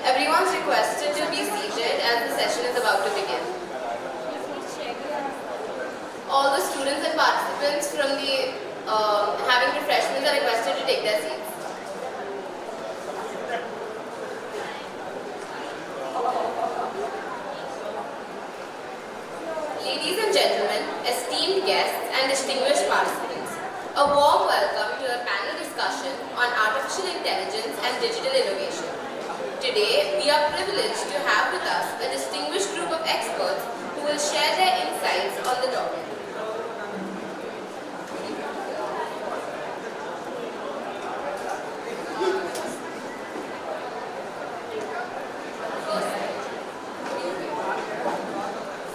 Everyone's requested to be seated as the session is about to begin. All the students and participants from the having refreshments are requested to take their seats. Ladies and gentlemen, esteemed guests and distinguished participants, a warm welcome to a panel discussion on artificial intelligence and digital innovation. Today, we are privileged to have with us a distinguished group of experts who will share their insights on the topic.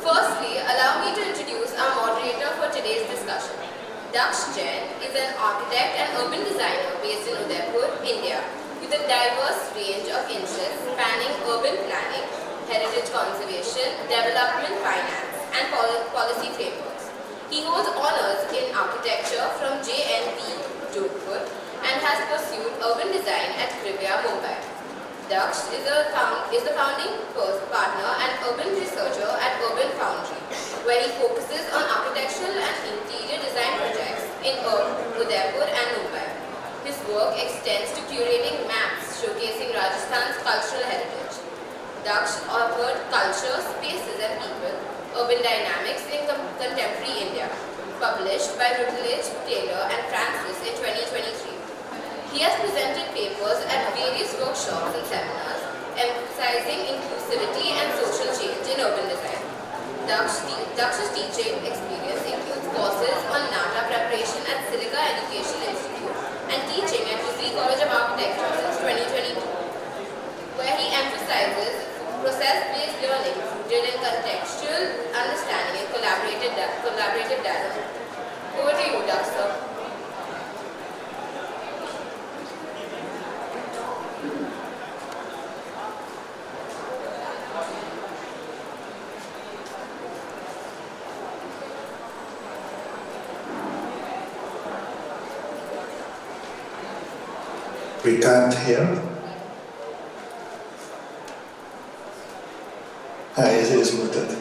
Firstly, allow me to introduce our moderator for today's discussion. Is an architect and urban designer based in Udaipur, India, with a diverse range of interests spanning urban planning, heritage conservation, development finance, and policy frameworks. He holds honors in architecture from JNP, Jodhpur, and has pursued urban design at Privya, Mumbai. Daksh is the founding partner and urban researcher at Urban Foundry, where he focuses on architectural and interior design projects in Udaipur and Mumbai. His work extends to curating maps showcasing Rajasthan's cultural heritage. Daksh authored Culture, Spaces and People, Urban Dynamics in Contemporary India, published by brutalist, Taylor and Francis in 2023. He has presented papers at various workshops and seminars, emphasizing inclusivity and social change in urban design. Daksh's teaching experience includes courses on NATA preparation at Silica Education Institute and teaching at Rizvi College of Architecture since 2022, where he emphasizes process-based learning rooted in contextual understanding and collaborative dialogue. Over to you, Daksh, sir. We can't hear. It is muted.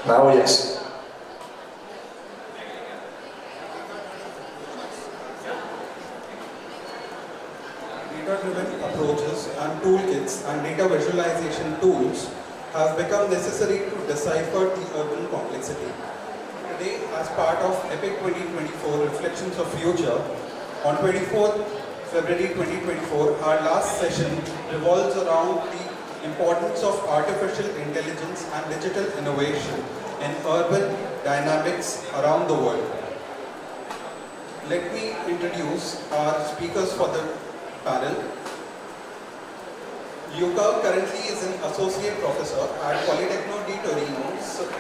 Now, yes. Data-driven approaches and toolkits and data visualization tools have become necessary to decipher the urban complexity. Today, as part of APIC 2024 Reflections of Future, on 24th February 2024, our last session revolves around the importance of artificial intelligence and digital innovation in urban dynamics around the world. Let me introduce our speakers for the panel. Yuka currently is an associate professor at Politecnico di Torino.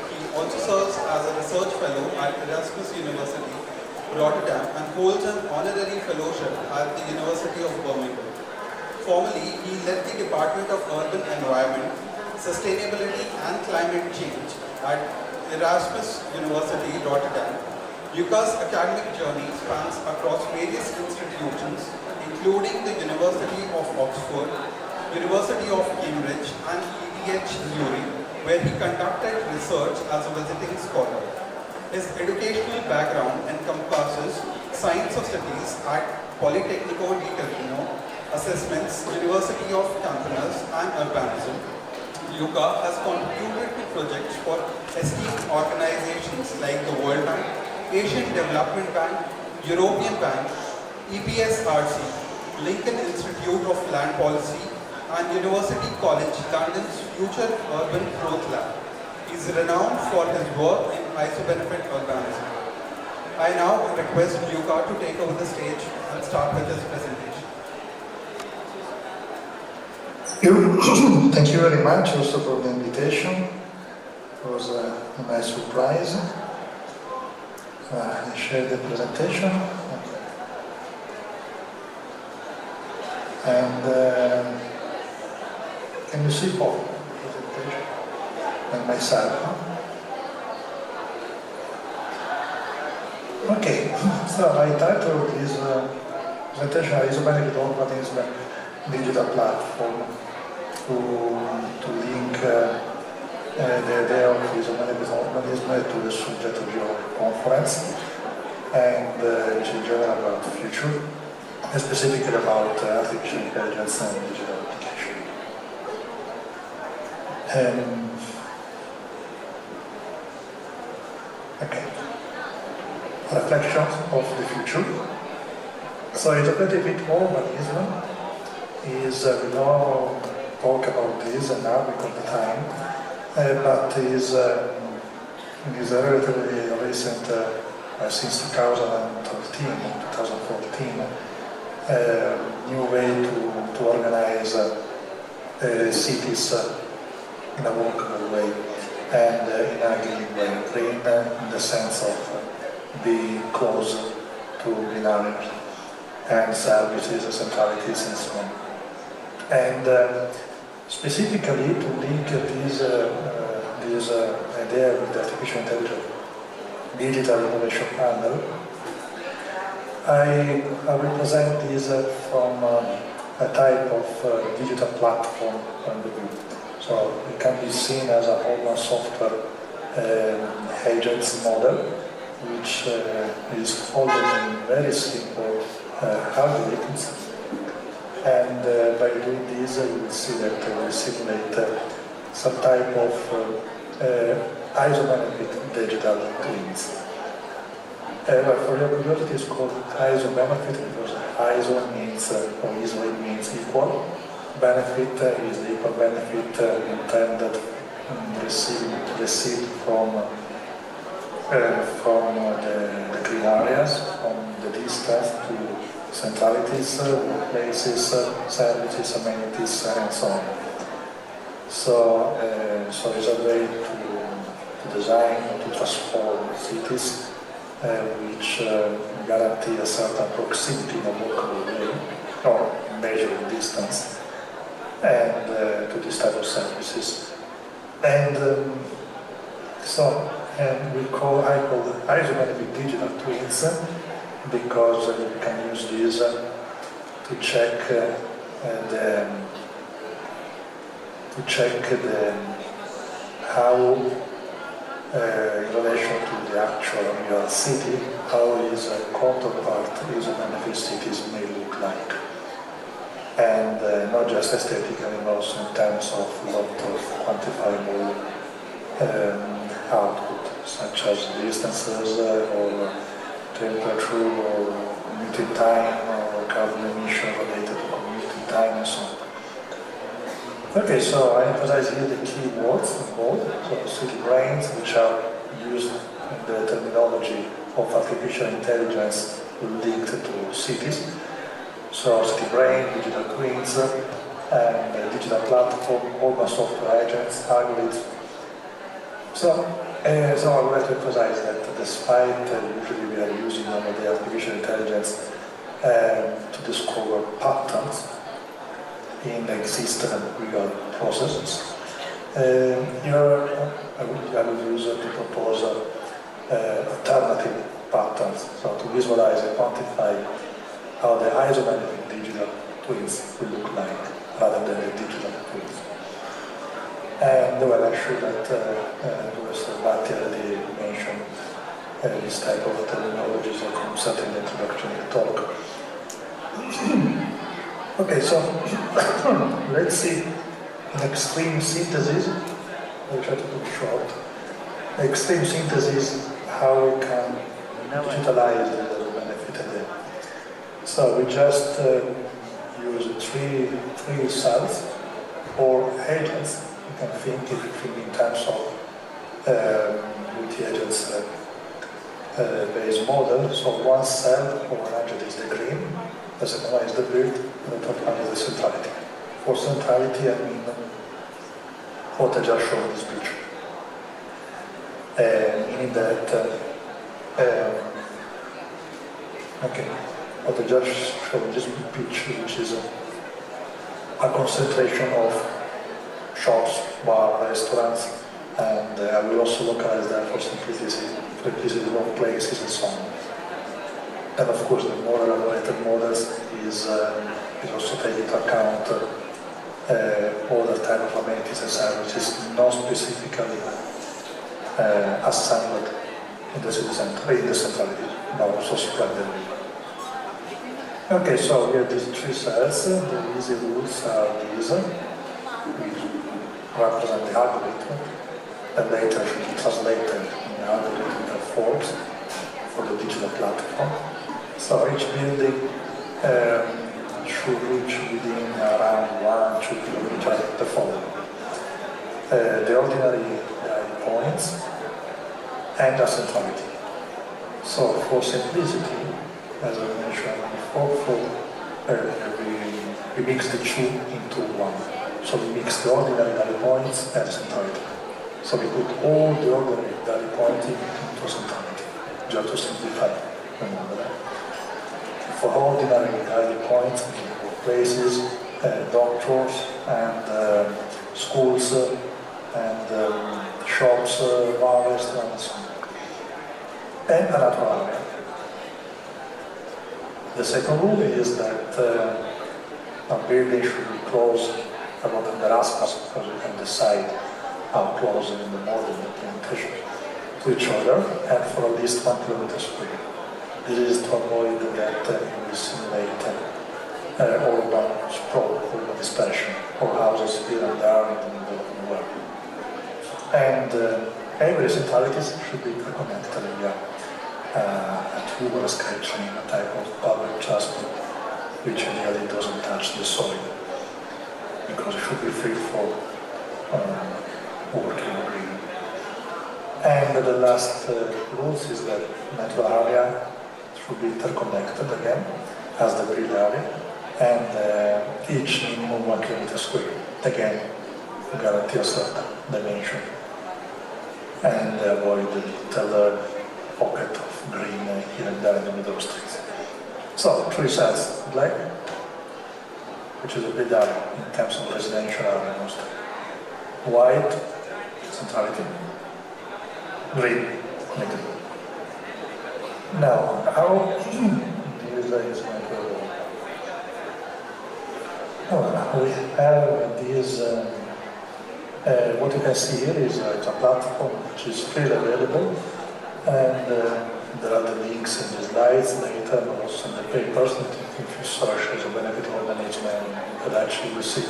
He also serves as a research fellow at Erasmus University, Rotterdam, and holds an honorary fellowship at the University of Birmingham. Formerly, he led the Department of Urban Environment, Sustainability and Climate Change at Erasmus University, Rotterdam. Yuka's academic journey spans across various institutions, including the University of Oxford, University of Cambridge, and ETH Zurich, where he conducted research as a visiting scholar. His educational background encompasses Science of Cities at Politecnico di Torino, Assessments, University of Campinas, and Urbanism. Yuka has contributed to projects for esteemed organizations like the World Bank, Asian Development Bank, European Bank, EPSRC, Lincoln Institute of Land Policy, and University College London's Future Urban Growth Lab. He He is renowned for his work in isobenefit organisms. I now request Luca to take over the stage and start with his presentation. Thank you very much also for the invitation. It was a nice surprise. I share the presentation. And can you see Paul? Presentation and myself. Okay, so I titled this presentation Isobenefit Organism Digital Platform to link the idea of isobenefit organism to the subject of your conference, and which in general about the future, and specifically about artificial intelligence and digital application. Okay. Reflections of the future. So isobenefit organism is, we don't talk about this now because of the time, but is a relatively recent, since 2013, 2014, new way to organize cities in a workable way and in a green way, green in the sense of be close to green areas and services, centralities, and so on. And specifically to link this idea with the artificial intelligence digital innovation panel, I will present this from a type of digital platform point of view. So it can be seen as a open software agents model, which is following very simple algorithms, and by doing this you will see that we simulate some type of isobenefit digital twins. For your curiosity, it's called isobenefit because iso means, or iso means equal. Benefit is the equal benefit intended received from the green areas, from the distance to centralities, workplaces, services, amenities, and so on. So it's a way to design, to transform cities which guarantee a certain proximity in a workable way, or measuring distance, and to this type of services. And I call isobenefit digital twins because you can use this to check how in relation to the actual your city, how is a counterpart isobenefit cities may look like. And not just aesthetically, but also in terms of a lot of quantifiable output, such as distances or temperature or commuting time or carbon emission related to commuting time and so on. Okay, so I emphasize here the key words of both, so city brains, which are used in the terminology of artificial intelligence linked to cities. So city brain, digital twins, and digital platform, urban software agents, algorithms. So I would like to emphasize that despite usually we are using the artificial intelligence to discover patterns in existing real processes, here I would use to propose alternative patterns, so to visualize and quantify how the isobenefit digital twins will look like rather than the digital twins. And well, I'm sure that Professor Batti already mentioned this type of terminologies or concept in the introduction of the talk. Okay, so let's see in extreme synthesis, I'll try to do it short. Extreme synthesis, how we can digitalize the benefit of it. So we just use three cells or agents. You can think if you think in terms of multi-agents based model. So one cell or an agent is the green, the second one is the build, and the third one is the centrality. For centrality, I mean what I just showed in this picture. Meaning that, what I just showed in this picture, which is a concentration of shops, bar, restaurants, and I will also localize that for simplicity of places and so on. And of course, the more elaborated models is also taking into account other type of amenities and services not specifically assembled in the city center, in the centrality, but also spread everywhere. Okay, so we have these three cells. The easy rules are these, which represent the algorithm, and later should be translated in algorithmical forms for the digital platform. So each building should reach within around 1-2 kilometers the following. The ordinary points and the centrality. So for simplicity, as I mentioned before, we mix the two into one. So we mix the ordinary value points and centrality. So we put all the ordinary value points into centrality, just to simplify the model. For ordinary value points, places, doctors, and schools, and shops, bar, restaurants, and a natural area. The second rule is that a building should be close about the raspas, because you can decide how close in the model implementation to each other, and for at least 1 kilometer square. This is to avoid that you will simulate urban sprawl, urban dispersion, or houses here and there in the middle of nowhere. And every centralities should be connected via a tube or a SkyTrain, a type of public transport which ideally doesn't touch the soil, because it should be free for working green. And the last rules is that natural area should be interconnected again as the grid area, and each minimum 1 kilometer square. Again, to guarantee a certain dimension and avoid the little pocket of green here and there in the middle of the streets. So, 3 cells: black, which is a big area in terms of residential area mostly; white, centrality; green, negative. Now, how these days we have these. What you can see here is a platform which is freely available, and there are the links in the slides later, and also in the papers. If you search as a benefit of management, you can actually see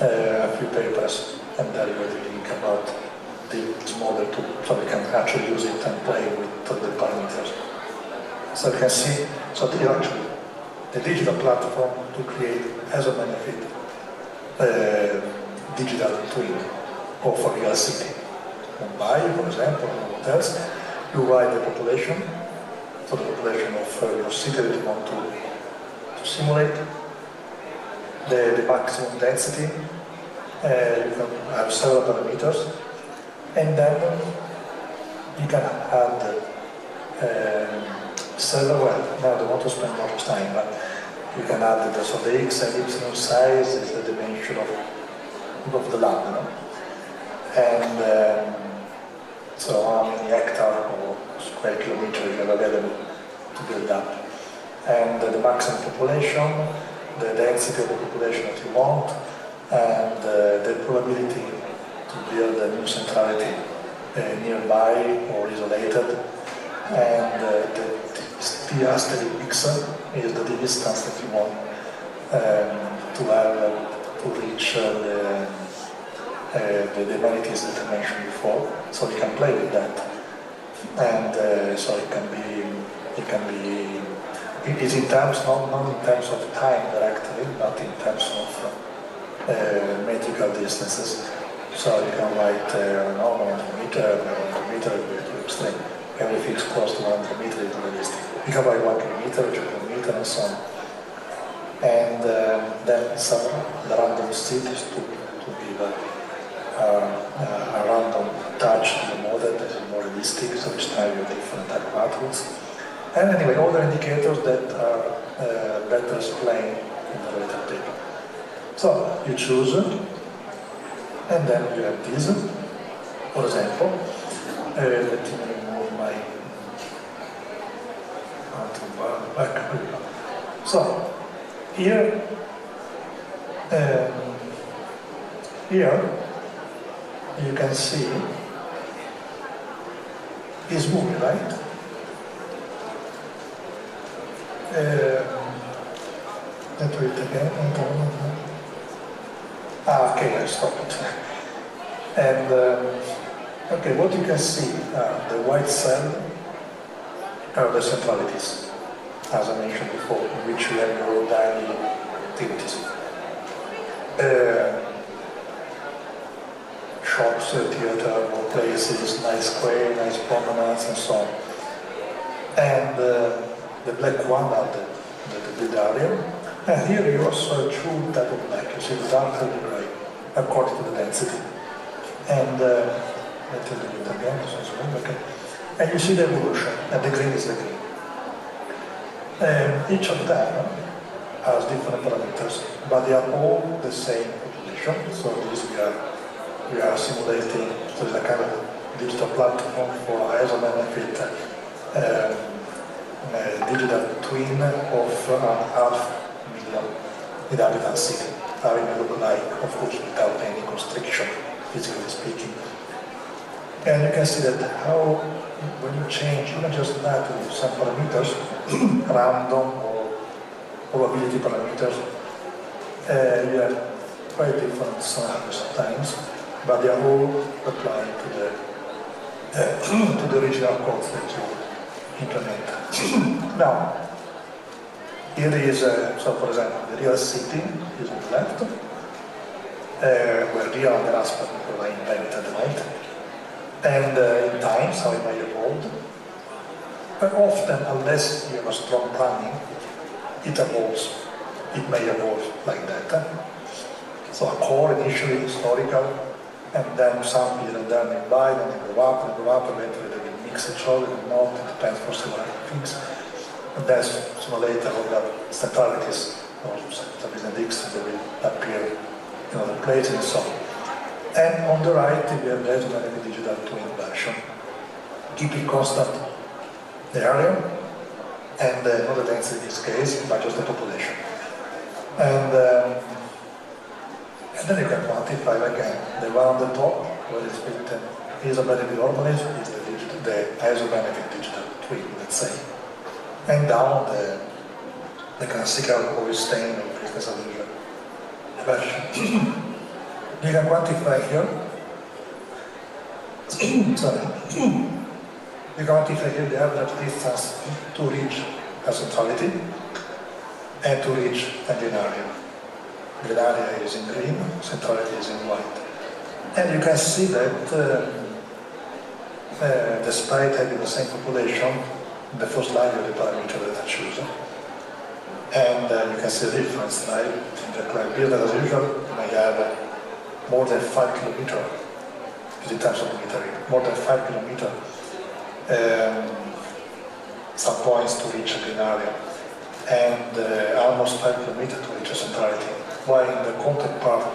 a few papers, and there you have the link about this model too, so you can actually use it and play with the parameters. So you can see, so this actually the digital platform to create as a benefit digital twin of a real city. Mumbai, for example, or what else, you write the population, so the population of your city that you want to simulate, the maximum density, you can have several parameters, and then you can add several, well, now I don't want to spend much time, but you can add the x and y size is the dimension of the land, no? And so how many hectare or square kilometer you have available to build up, and the maximum population, the density of the population that you want, and the probability to build a new centrality nearby or isolated, and the asterisk is the distance that you want to have to reach the amenities that I mentioned before. So you can play with that, and so it is in terms not in terms of time directly, but in terms of metrical distances. So you can write, no, 100 meter, 100 meter is too extreme. Everything is close to 100 meter is realistic. You can write 1 kilometer, 2 kilometer, and so on. And then some random cities to give a random touch to the model that is more realistic, so each time you have different type of outputs. And anyway, all the indicators that are better explained in the later paper. So you choose, and then you have this. For example, let me remove my back. So here, you can see this movie, right? Let's do it again. Okay, I stop it. And okay, what you can see are the white cell are the centralities, as I mentioned before, in which you have your daily activities. Shops, theater, workplaces, nice square, nice promenades, and so on. And the black one are the build area. And here you also have two type of black. You see the dark and the gray, according to the density. And let me do it again. Okay. And you see the evolution, and the green is the green. Each of them has different parameters, but they are all the same population. So this we are simulating, so it's a kind of digital platform for as a benefit digital twin of 500,000 inhabitant city. How it will look like, of course, without any constriction, physically speaking. And you can see that how, when you change, even just that with some parameters, random or probability parameters, you have quite different scenarios sometimes, but they are all applied to the original code that you implement. Now, here is, so for example, the real city is on the left, where real and aspect because I invented, right? And in times, how it may evolve. But often, unless you have a strong planning, it evolves. It may evolve like that. So a core initially historical, and then some here and there nearby, then they grow up, eventually they will mix each other, and not, it depends for several things. And then sooner or later all the centralities, or some X, they will appear in other places and so on. And on the right, we have the isomeric digital twin version, keeping constant the area and not the density in this case, but just the population. And then you can quantify again the one on the top, where it's written isomeric normalism, is the isomeric digital twin, let's say. And down the classical Holstein or business as usual version. You can quantify here. Sorry. You can quantify here the average distance to reach a centrality and to reach a green area is in green, centrality is in white. And you can see that despite having the same population, the first line of the parameter that I choose. And you can see the difference, right? In the cloud builder, as usual, you may have more than 5 kilometers, in terms of metering, more than 5 kilometers, some points to reach a green area, and almost 5 kilometers to reach a centrality. While in the content part,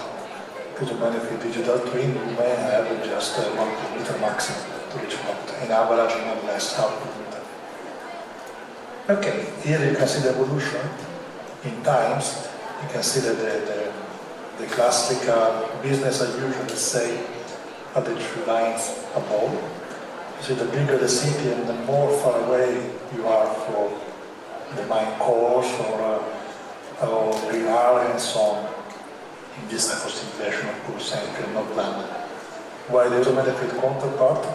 to the benefit digital twin, you may have just 1 kilometer maximum to reach a point, in average, even less, half kilometer. Okay, here you can see the evolution in times. You can see that the classical business as usual, let's say, are the 2 lines above. You see, the bigger the city and the more far away you are from the main course or green area and so on. In this type of simulation, of course, and you cannot plan. While the isometric counterpart,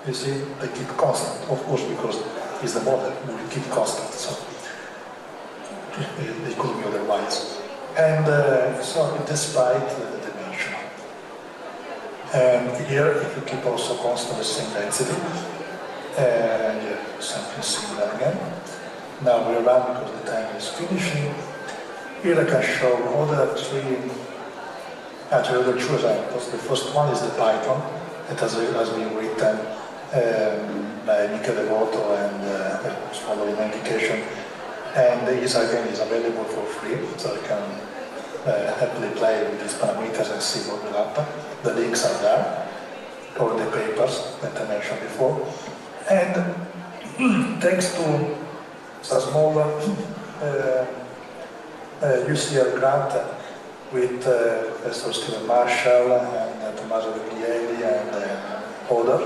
you see, they keep constant, of course, because it's the model, will keep constant, so they couldn't be otherwise. And so, despite the dimension. And here, if you keep also constant the same density, and something similar again. Now we run because the time is finishing. Here I can show other three, actually other two examples. The first one is the Python. It has been written by Michele Devoto and following indication. And this again is available for free, so you can happily play with these parameters and see what will happen. The links are there, or the papers that I mentioned before. And thanks to a small UCL grant with Professor Stephen Marshall and Tommaso Viglielli and others,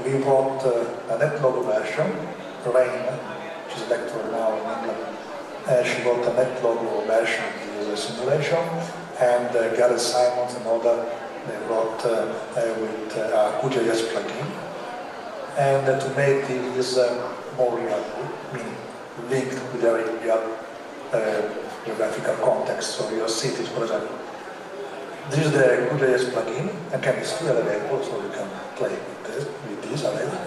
we wrote a NetLogo version, Rain. She's a lecturer now in England. She wrote a NetLogo version of the simulation, and Gareth Simons and others, they wrote with a QGIS plugin. And to make this more real, meaning linked with the real geographical context, so your cities, for example. This is the QGIS plugin, again it's still available, so you can play with this already.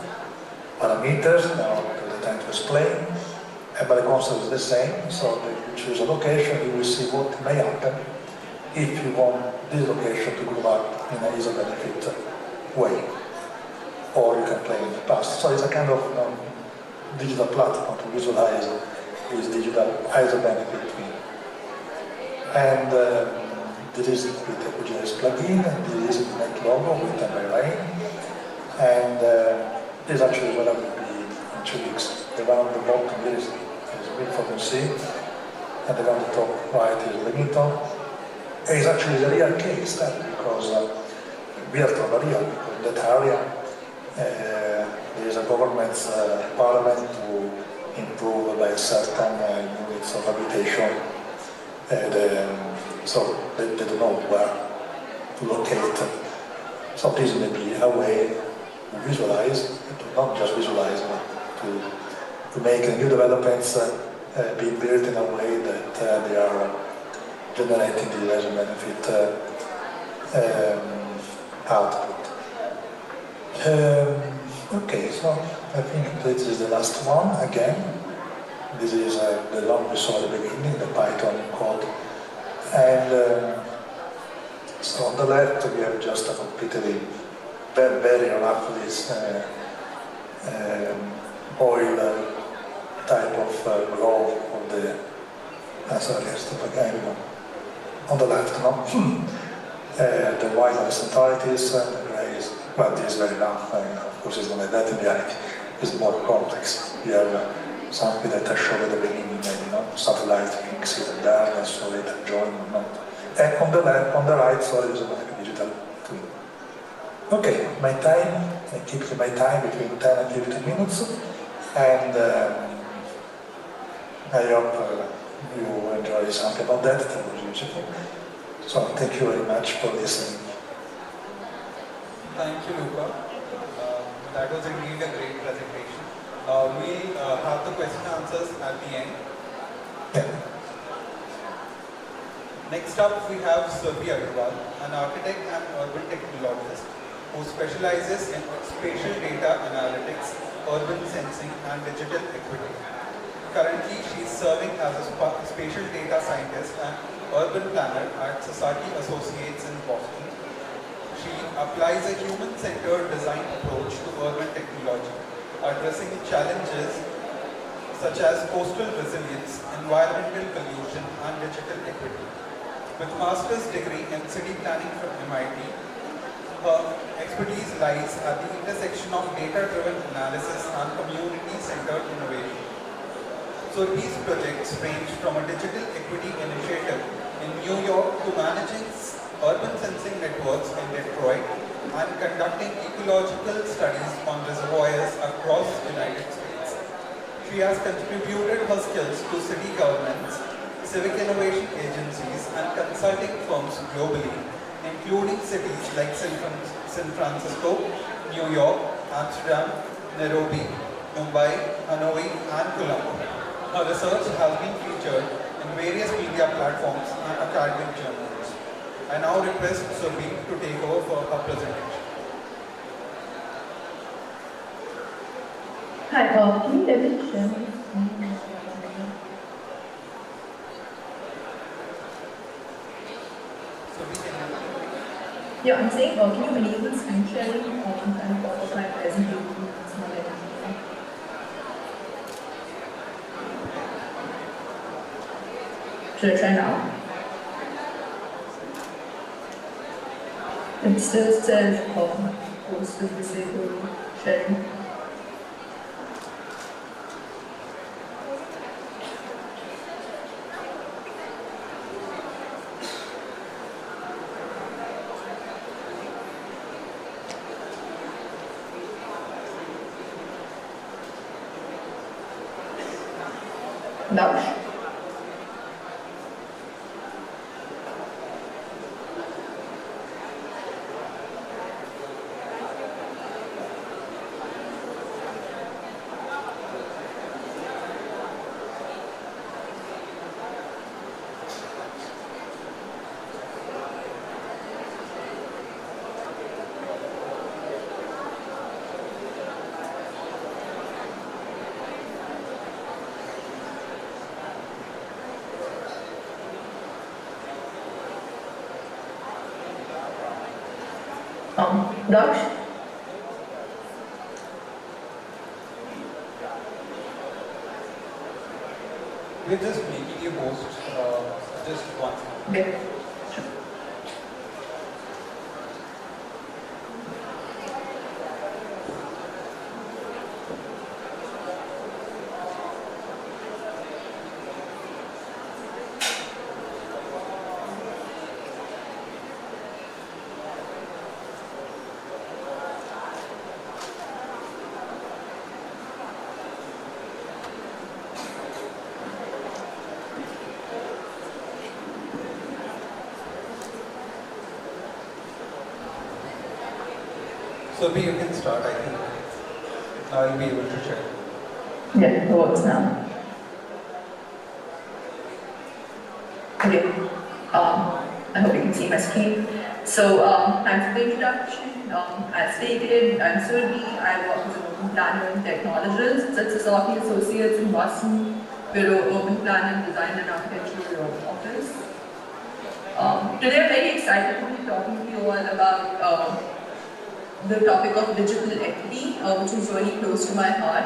Parameters, now the time to explain, but the concept is the same, so if you choose a location, you will see what may happen if you want this location to grow up in an easy benefit way, or you can play in the past. So it's a kind of digital platform to visualize this digital as a benefit. And this is with the QGIS plugin, and this is the NetLogo with Rain. And this is actually what I will be in 2 weeks. The one on the bottom here is Milford C, and the one on the top right is Leamington. And it's actually a real case study because we are totally real, because in that area there is a government's parliament to improve by certain units of habitation. So they don't know where to locate. So this may be a way to visualize, to not just visualize, but to make new developments be built in a way that they are generating the leisure benefit output. Okay, so I think this is the last one again. This is the one we saw at the beginning, the Python code. And so on the left we have just a completely very roughly oil type of glow of the on the left, no? The white are the centralities, and the gray is, well, this is very rough, of course it's not like that in reality, it's more complex. You have something that I showed at the beginning, maybe, no? Satellite links here and there, and so they can join or not. And on the left, on the right, so there is like a digital twin. Okay, my time, I keep my time between 10 and 15 minutes, and I hope you enjoy something about that. That was useful. So thank you very much for listening. Thank you, Luca. That was indeed a great presentation. We'll have the question and answers at the end. Yeah. Next up, we have Rizvi, an architect and urban technologist who specializes in spatial data analytics, urban sensing, and digital equity. Currently, she is serving as a spatial data scientist and urban planner at Society Associates in Boston. She applies a human-centered design approach to urban technology, addressing challenges such as coastal resilience, environmental pollution, and digital equity. With master's degree in city planning from MIT, her expertise lies at the intersection of data-driven analysis and community-centered innovation. So these projects range from a digital equity initiative in New York to managing urban sensing networks in Detroit and conducting ecological studies on reservoirs across the United States. She has contributed her skills to city governments, civic innovation agencies, and consulting firms globally, including cities like San Francisco, New York, Amsterdam, Nairobi, Mumbai, Hanoi, and Colombo. Her research has been featured in various media platforms and academic journals. I now request Rizvi to take over for her presentation. Hi, can you let me share my screen? Yeah, I'm saying, can you enable screen sharing and pop up my presentation? It's not letting me. Should I try now? It still says host is disabled sharing. Now? Daksh? We're just making you host, just one second. Okay. Rizvi, you can start, I think. Now you'll be able to share. Yeah, it works now. Okay. I hope you can see my screen. So, thanks for the introduction. As stated, I'm Rizvi. I work as an urban planner and technologist at Sasaki Associates in Boston. We're an urban planner, design and architecture office. Today, I'm very excited to be talking to you all about the topic of digital equity, which is really close to my heart.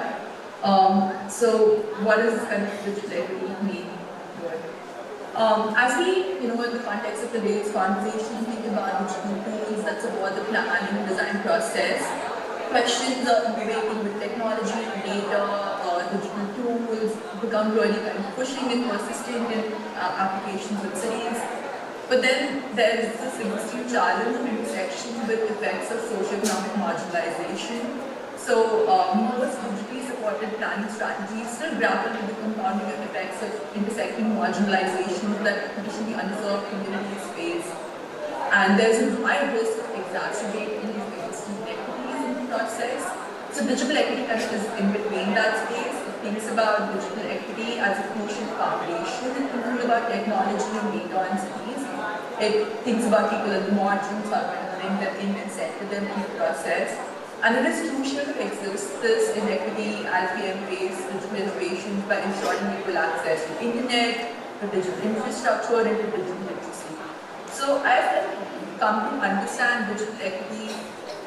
So what does this kind of digital equity mean? As we, in the context of today's conversation, think about digital tools that support the planning and design process, questions of innovating with technology, data, digital tools become really kind of pushing and persistent in applications with cities. But then there's this interesting challenge of intersection with effects of socioeconomic marginalization. So most digitally supported planning strategies still grapple with the compounding effects of intersecting marginalization that traditionally underserved communities face. And there's a high risk of exacerbating these existing inequities in the process. So digital equity kind of is in between that space. It thinks about digital equity as a crucial foundation. It thinks about technology and data and cities. It thinks about people at the margins, how to bring them in and center them in the process. And it is crucial to exist this inequity as we embrace digital innovations by ensuring equal access to internet, to digital infrastructure, and to digital literacy. So I've come to understand digital equity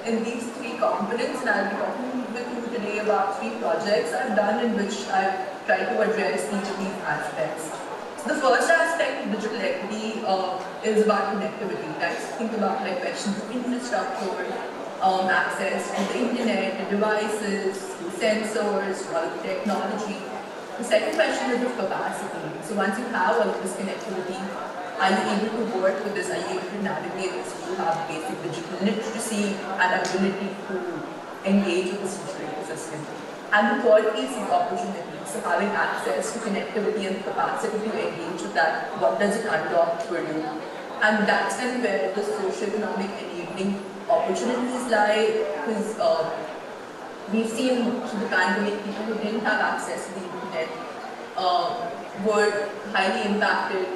in these three components, and I'll be talking with you today about 3 projects I've done in which I've tried to address each of these aspects. So the first aspect of digital equity is about connectivity. Let's think about questions of infrastructure, access to the internet, the devices, the sensors, all the technology. The second question is of capacity. So once you have all of this connectivity, are you able to work with this? Are you able to navigate this? Do you have basic digital literacy and ability to engage with this digital ecosystem? And the third piece is opportunity. So having access to connectivity and capacity to engage with that, what does it unlock for you? And that's then where the socioeconomic enabling opportunities lie, because we've seen through the pandemic, people who didn't have access to the internet were highly impacted.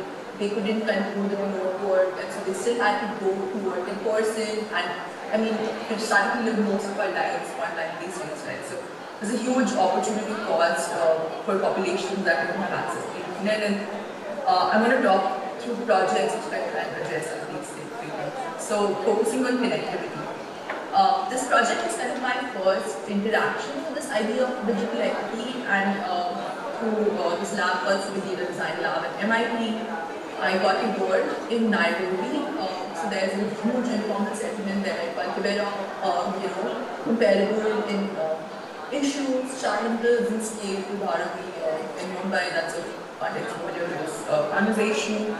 they couldn't conclude the remote work, and so they still had to go to work in person. And I mean, we're starting to live most of our lives online these days, right? So there's a huge opportunity cost for populations that don't have access to the internet. And I'm going to talk through projects which I try and address some of these things. So focusing on connectivity. This project is kind of my first interaction with this idea of digital equity, and through this lab called Digital Design Lab at MIT, I got involved in Nairobi. So there's a huge informal settlement there called comparable in issues, challenges, and scale to Nairobi in Mumbai. That's a context for this conversation.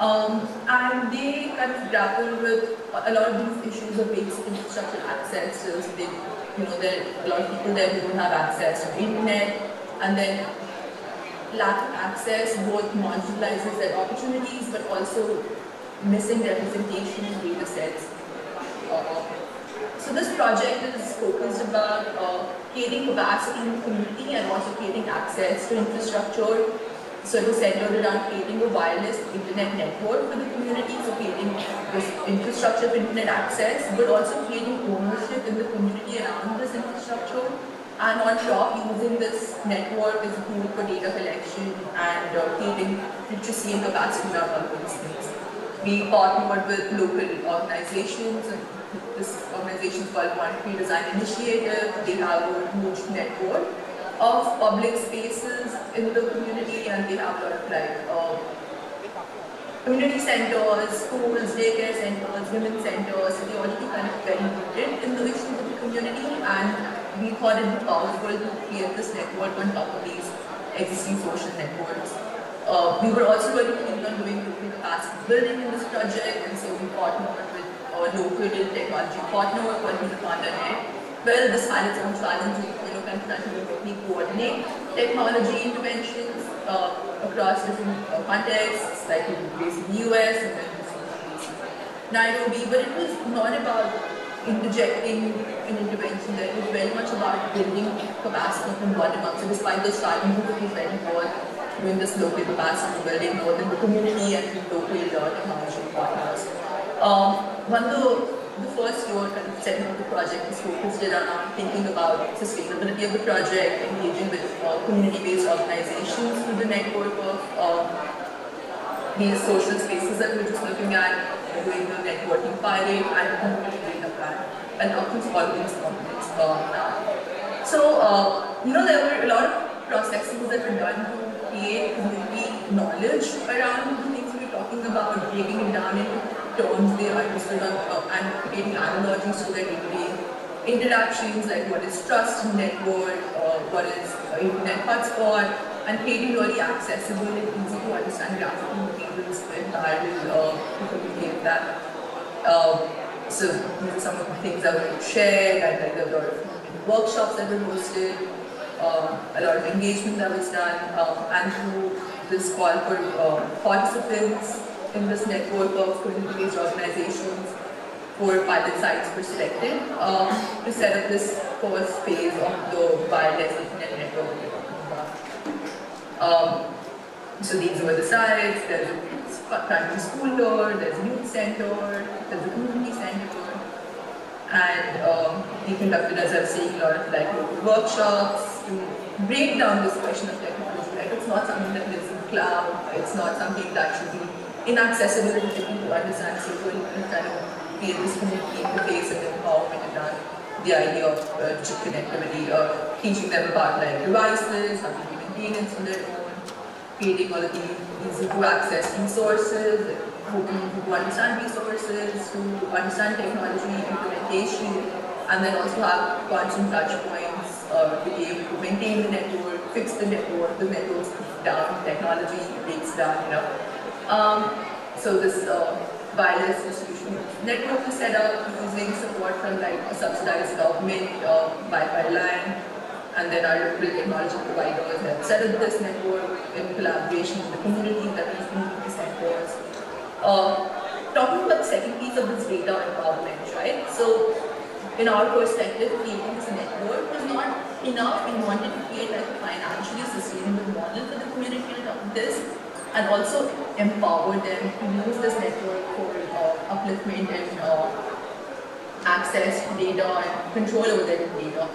And they kind of grapple with a lot of these issues of basic infrastructure access. So there are a lot of people there who don't have access to the internet, and then lack of access both marginalizes their opportunities, but also missing representation in data sets. So this project is focused about creating capacity in the community and also creating access to infrastructure. So it was centered around creating a wireless internet network for the community, so creating this infrastructure for internet access, but also creating ownership in the community around this infrastructure. And on top, using this network as a tool for data collection and creating literacy and capacity around all of these things. We partnered with local organizations, and this organization is called Quantity Design Initiative. They have a huge network of public spaces in the community, and they have a lot of community centers, schools, daycare centers, women's centers. So they already kind of very rooted in the issues of the community, and we thought it would be powerful to create this network on top of these existing social networks. We were also very keen on doing local capacity building in this project, and so we partnered with a local technology partner called Neumann. Well, this had its own challenges, kind of trying to coordinate technology interventions across different contexts, like based in the US and then Nairobi. But it was not about interjecting an intervention there. It was very much about building capacity from bottom up. So despite those challenges, it was very involved doing this local capacity building both in the community and in local technology partners. The first year kind of setting up the project was focused around thinking about sustainability of the project, engaging with community-based organizations through the network of these social spaces that we're just looking at, doing the networking pilot and the community data plan, and outcomes all of these components. There were a lot of processes that were done to create community knowledge around the things we were talking about, breaking it down into terms they understood and creating analogies to their day-to-day interactions, like what is trust in network, what is internet hotspot, and creating really accessible and easy to understand graphical materials in parallel to communicate that. So these are some of the things that were shared, and there were a lot of workshops that were hosted, a lot of engagement that was done, and through this call for participants in this network of community-based organizations, 4 pilot sites were selected to set up this first phase of the wireless internet network we're talking about. So these were the sites. There's a primary school door, there's a youth center, there's a community center, and we conducted, as I was saying, a lot of local workshops to break down this question of technology. Right? It's not something that lives in the cloud. It's not something that should be inaccessible to people to understand. So we're kind of create this community interface and empowerment around the idea of chip connectivity, teaching them about devices, how to do maintenance on their own, creating all of these easy to access resources, hoping to understand resources, to understand technology implementation, and then also have constant touch points to be able to maintain the network, fix the network's down, technology breaks down, So this wireless distribution network is set up using support from a subsidized government Wi-Fi line, and then our local technology providers have set up this network in collaboration with the communities that these community centers. Talking about the second piece of this data empowerment, right? So in our perspective, creating this network was not enough. We wanted to create a financially sustainable model for the community on top of this. and also empower them to use this network for upliftment and access to data and control over their data.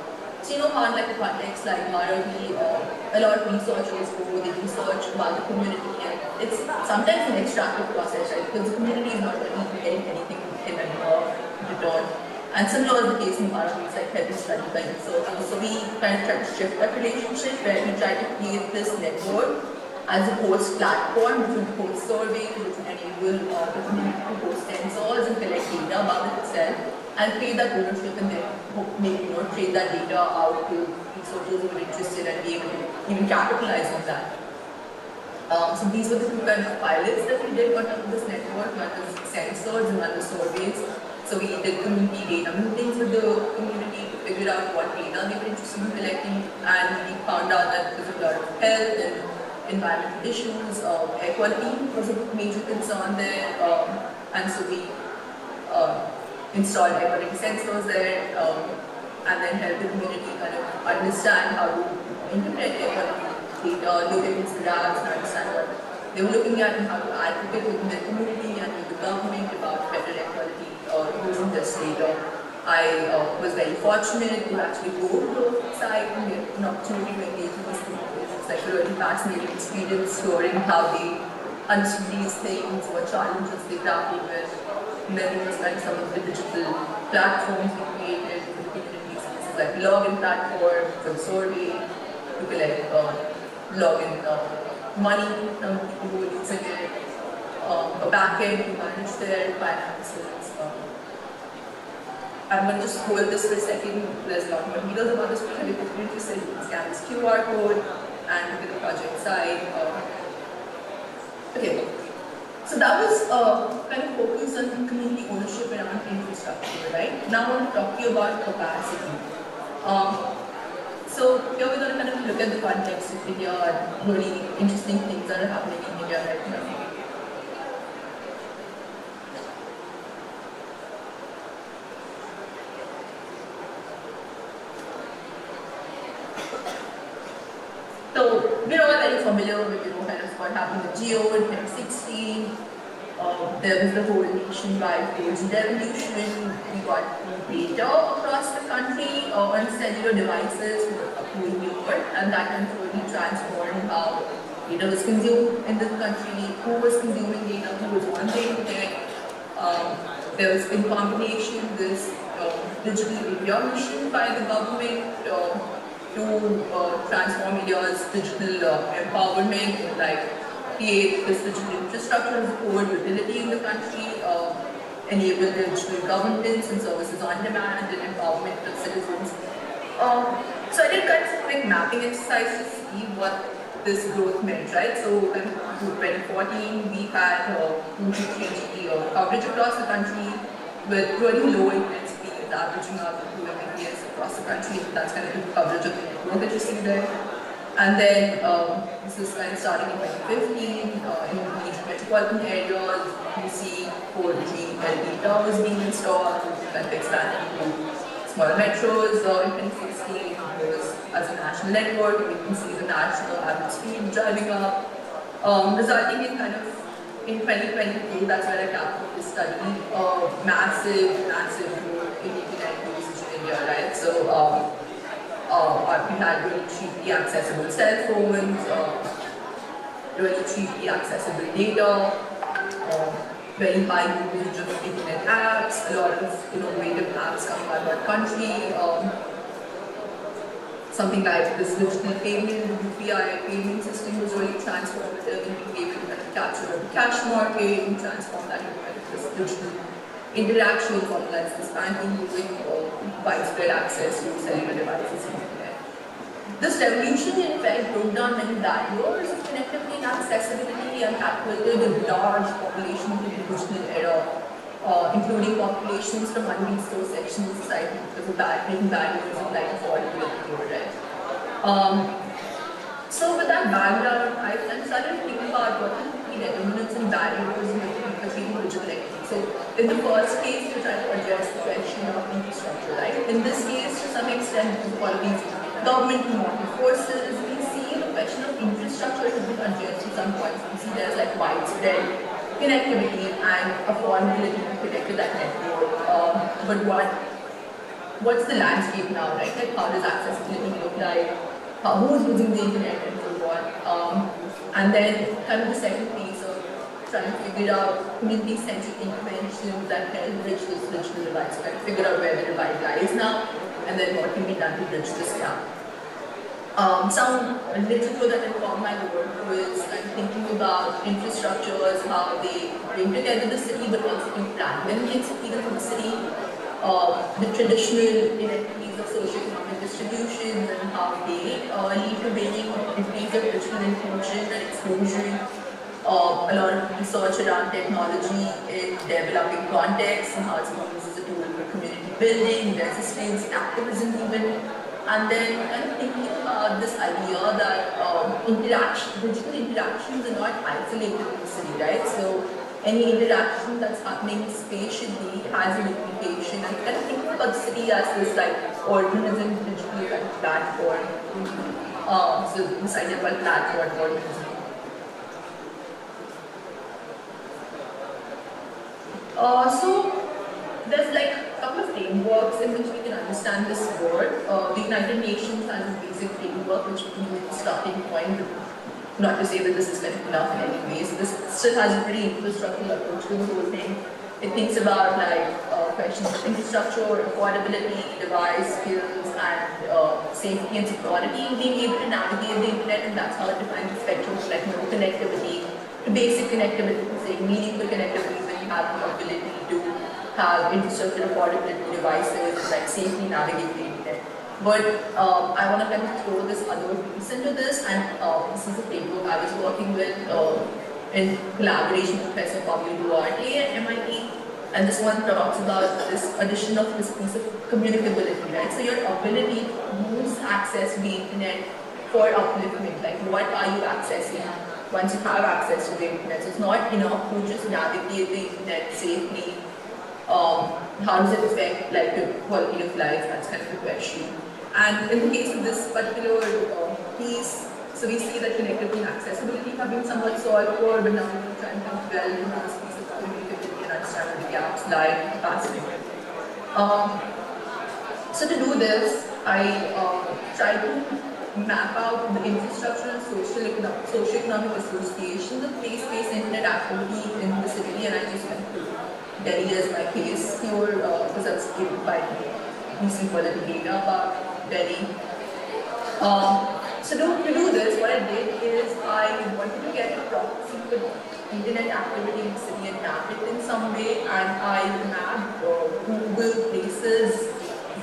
So you know how in like a context like Marathi, a lot of researchers go, they research about the community, and it's sometimes an extractive process, right? Because the community is not really getting anything in return. And similar is the case in Marathi, it's like helping study by researchers. So we kind of try to shift that relationship where we try to create this network as a host platform, which will host surveys, which will enable the community to host sensors and collect data about it itself, and create that ownership and then maybe trade that data out to researchers who are interested and be able to even capitalize on that. So these were the two kind of pilots that we did on top of this network. One was sensors and one was surveys. So we did community data meetings with the community to figure out what data they were interested in collecting, and we found out that there was a lot of health and environmental issues, air quality was a major concern there, and so we installed air quality sensors there, and then helped the community kind of understand how to interpret air quality data, look at its graphs, and understand what they were looking at and how to advocate within their community and with the government about better air quality using this data. I was very fortunate to actually go to the site and get an opportunity to engage with these communities. It's like a really fascinating experience hearing how they understood these things, what challenges they grapple with. And then it was like some of the digital platforms we created for the communities. This is like login platform for the survey, to collect login money from people who are using it, a backend to manage their finances. I'm going to just hold this for a second. There's a lot more details about this project. If you're interested, you can scan this QR code and look at the project side. Okay, so that was kind of focused on community ownership around infrastructure, right? Now I want to talk to you about capacity. So here we're going to kind of look at the context of India and really interesting things that are happening in India right now. So we're all very familiar with kind of what happened with Geo in 2016. There was the whole nationwide 4G revolution. We got data across the country on cellular devices for a whole year, and that can totally transform how data was consumed in the country, who was consuming data, who was on the internet. There was in combination this digital India mission by the government to transform India's digital empowerment, like create this digital infrastructure as a core utility in the country, enable digital governance and services on demand and empowerment of citizens. So I did kind of a quick mapping exercise to see what this growth meant, right? So in 2014, we had 2 to 3G coverage across the country with really low intensity, averaging out to 2 Mbps across the country. That's kind of the coverage of the network that you see there. And then this is kind of starting in 2015 in major metropolitan areas. You see 4G LTE towers being installed, kind of expanding to smaller metros. In 2016, it was as a national network, and you can see the national average speed driving up, resulting in kind of in 2022. That's where I captured this study. Massive growth in internet usage in India, right? So. We had really cheaply accessible cell phones, really cheaply accessible data, very high usage of internet apps, a lot of innovative apps coming out of our country. Something like this digital payment, UPI payment system was really transformative in being able to kind of capture the cash market and transform that into kind of this digital interaction, formalize this banking using widespread access to cellular devices. This revolution, in fact, broke down many barriers of connectivity and accessibility and activated a large population in the digital era, including populations from unresourced sections of society because of making barriers of like affordability, right? So with that background, I started thinking about what are the key determinants and barriers in achieving digital equity. So in the first case, we're trying to address the question of infrastructure, right? In this case, to some extent, because of all of these government and market forces, we see the question of infrastructure infrastructure has been addressed at some points. You see there's like widespread connectivity and affordability to connect to that network. But what's the landscape now, right? Like how does accessibility look like? Who's using the internet and so on? And then kind of the second piece of trying to figure out community-centric interventions that help bridge this digital divide. So kind of figure out where the divide lies now, and then what can be done to bridge this gap. Some literature that informed my work was thinking about infrastructures, how they bring together the city, but also can fragment even from the city. The traditional inequities of socioeconomic distributions and how they lead to bringing degrees of digital inclusion and exclusion. A lot of research around technology in developing contexts and how it's being used as a tool for community building, resistance, activism even. And then kind of thinking about this idea that digital interactions are not isolated in the city, right? So any interaction that's happening spatially has an implication, and kind of thinking about the city as this like organism digitally like platform. So this idea about platform organism. So there's like a couple of frameworks in which we can understand this word. The United Nations has a basic framework which we use as a starting point. Not to say that this is kind of enough in any way. So this still has a pretty infrastructural approach to the whole thing. It thinks about like questions of infrastructure, affordability, device skills, and safety and security, being able to navigate the internet, and that's how it defines the spectrum of like no connectivity to basic connectivity, to say meaningful connectivity when you have the ability to have infrastructure, affordability, devices, like safely navigate the internet. But I want to kind of throw this other piece into this, and this is a framework I was working with in collaboration with Professor Pablo Duarte at MIT. And this one talks about this addition of this piece of communicability, right? So your ability to use access to the internet for upliftment, like what are you accessing once you have access to the internet? So it's not enough to just navigate the internet safely. How does it affect like the quality of life? That's kind of the question. And in the case of this particular piece, so we see that connectivity and accessibility have been somewhat solved for, but now we're trying to delve into this piece of communicability and understand where the gaps lie in capacity. So to do this, I tried to map out the infrastructural and socioeconomic associations of place-based internet activity in the city, and I just went through Delhi as my case here because I was given by recent quality data about Delhi. So to do this, what I did is I wanted to get a proxy for internet activity in the city and map it in some way, and I mapped Google Places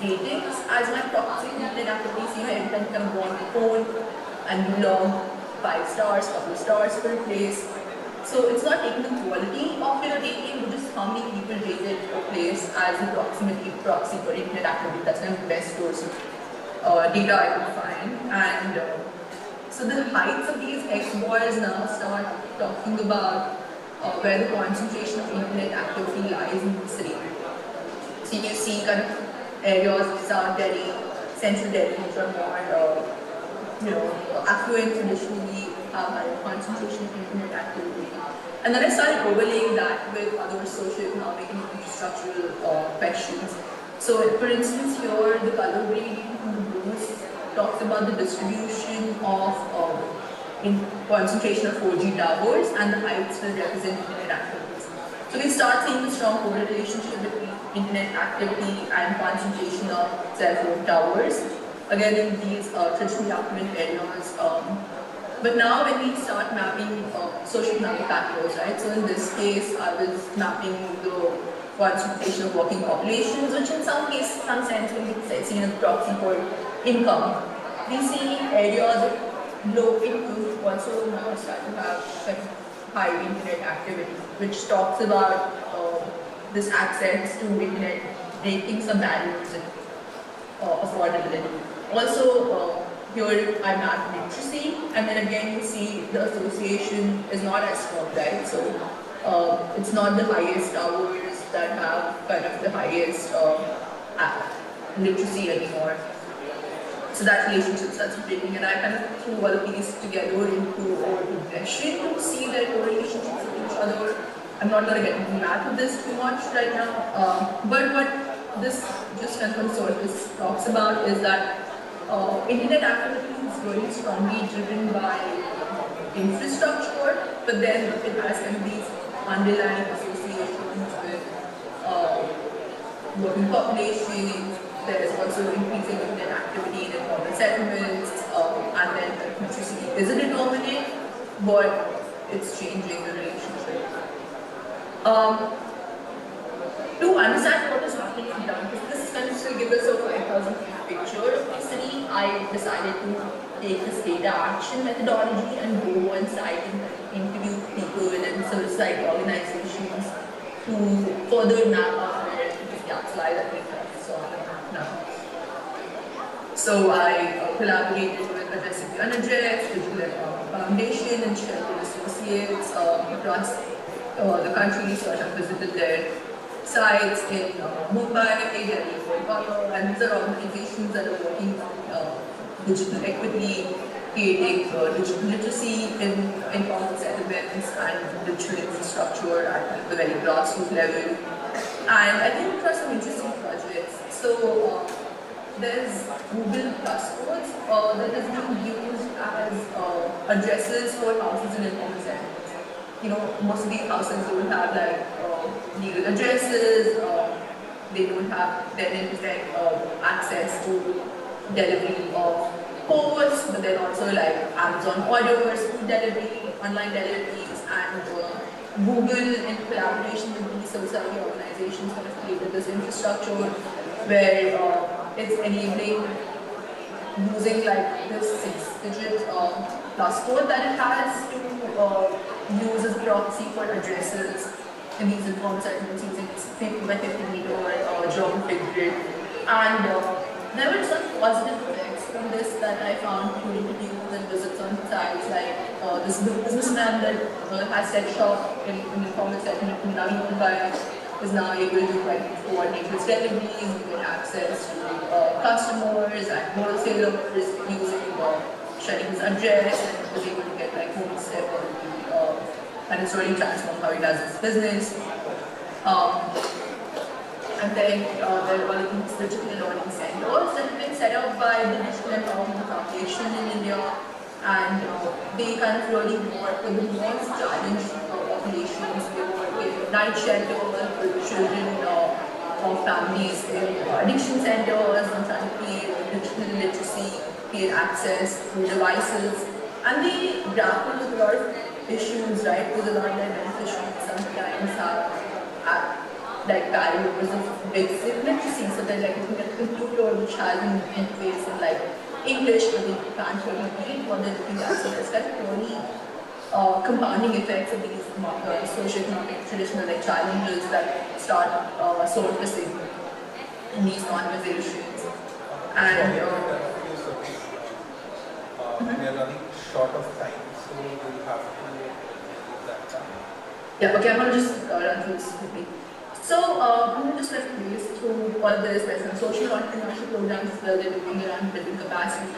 ratings as my proxy for internet activity. So you can go on the phone and you log 5 stars, couple of stars per place. So it's not taking the quality of your rating, but just how many people rated a place as a proxy for internet activity. That's kind of the best source of data I could find. And so the heights of these X bars now start talking about where the concentration of internet activity lies in the city. So you see kind of areas of South Delhi, Central Delhi, which are more affluent traditionally, have higher concentration of internet activity. And then I started overlaying that with other socioeconomic and infrastructural questions. So for instance here, the color gradient in the blues talks about the distribution of concentration of 4G towers, and the heights will represent internet activities. So we start seeing a strong correlationship between internet activity and concentration of cell phone towers. Again, in these traditionally affluent areas. But now when we start mapping socioeconomic factors, right? So in this case, I was mapping the concentration of working populations, which in some sense will be seen as a proxy for income. We see areas of low income also now start to have high internet activity, which talks about this access to internet breaking some barriers and affordability. Also, here I mapped literacy, and then again you see the association is not as strong, right? So it's not the highest towers that have kind of the highest literacy anymore. So that relationship starts breaking, and I kind of threw all of these together into a regression to see their correlationships with each other. I'm not going to get into math of this too much right now, but what this just kind of surface talks about is that internet activity is very strongly driven by infrastructure, but then it has kind of these underlying associations with working populations. There's also increasing internet activity in informal settlements, and then electricity is a determinant, but it's changing the relationship. To understand what is happening in town, because this kind of still gives us a 5,000 picture of the city, I decided to take this data action methodology and go on site and interview people within civil society organizations to further map out where these gaps lie that we saw now. So I collaborated with the Recipe Unaddressed, Digital Foundation, and Shelter Associates across the country. So I have visited their sites in Mumbai, Delhi, Kolkata, and these are organizations that are working on digital equity, creating digital literacy in informal settlements and digital infrastructure at the very grassroots level. And I came across some interesting projects. So there's Google Plus codes that is being used as addresses for houses in informal settlements. You know, most of these houses don't have like legal addresses, they don't have then access to delivery of posts, but then also like Amazon orders, food delivery, online deliveries, and Google in collaboration with these society organizations kind of created this infrastructure where it's enabling using like this 6-digit plus code that it has to use as proxy for addresses in these informal settlements using 50 by 50 meter geographic grid. And there were some positive effects from this that I found through interviews and visits on sites, like this businessman that has set shop in informal settlement in Navi Mumbai is now able to like coordinate his deliveries, get access to customers and wholesalers using sharing his address, and was able to get like home step and it's really transformed how he does his business. And then there are all of these digital learning centers that have been set up by the Digital Empowerment Foundation in India, and they kind of really work with the most challenged populations. They work in night shelters for children of families in addiction centers and trying to create digital literacy, create access to devices, and they grapple with a lot of issues, right? Because a lot of their beneficiaries sometimes have like barriers of basic literacy, so they're like looking at a computer which has an interface in like English, but they can't really read what they're looking at. So there's kind of really compounding effects of these socioeconomic traditional like challenges that start surfacing in these conversations. And we are running short of time, so we'll have to leave that time. yeah, okay, I'm going to just run through this quickly. So I'm going to just breeze through all of this. There's some social entrepreneurship programs that they're looking around building capacity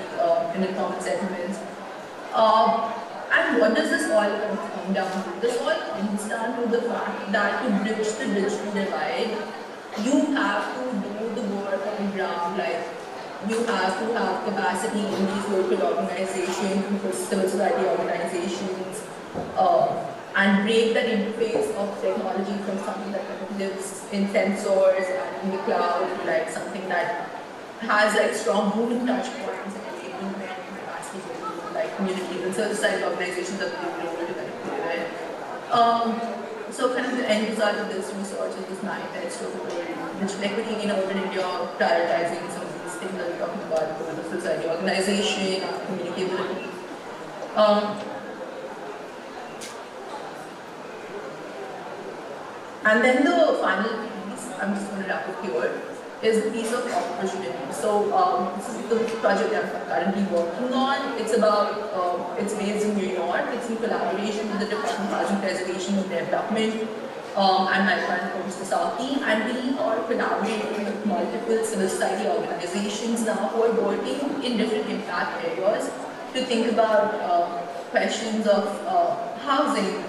in informal settlements. And what does this all come down to? This all comes down to the fact that to bridge the digital divide, you have to do the work on the ground. Like, you have to have capacity in these local organizations, civil society organizations, and break that interface of technology from something that lives in sensors and in the cloud to like something that has like strong human touch points and enablement and capacity building, like communities and civil society organizations that they will able to kind of play with. So kind of the end result of this research is this manifesto for digital equity in urban India, prioritizing some of these things that we're talking about, the civil society organization, communicability. And then the final piece, I'm just going to wrap up here, is the piece of opportunity. So this is the project that I'm currently working on. It's about, it's based in New York. It's in collaboration with the Department of Housing Preservation and Development. and my friend from Sasaki, and we are collaborating with multiple civil society organizations now who are working in different impact areas to think about questions of housing,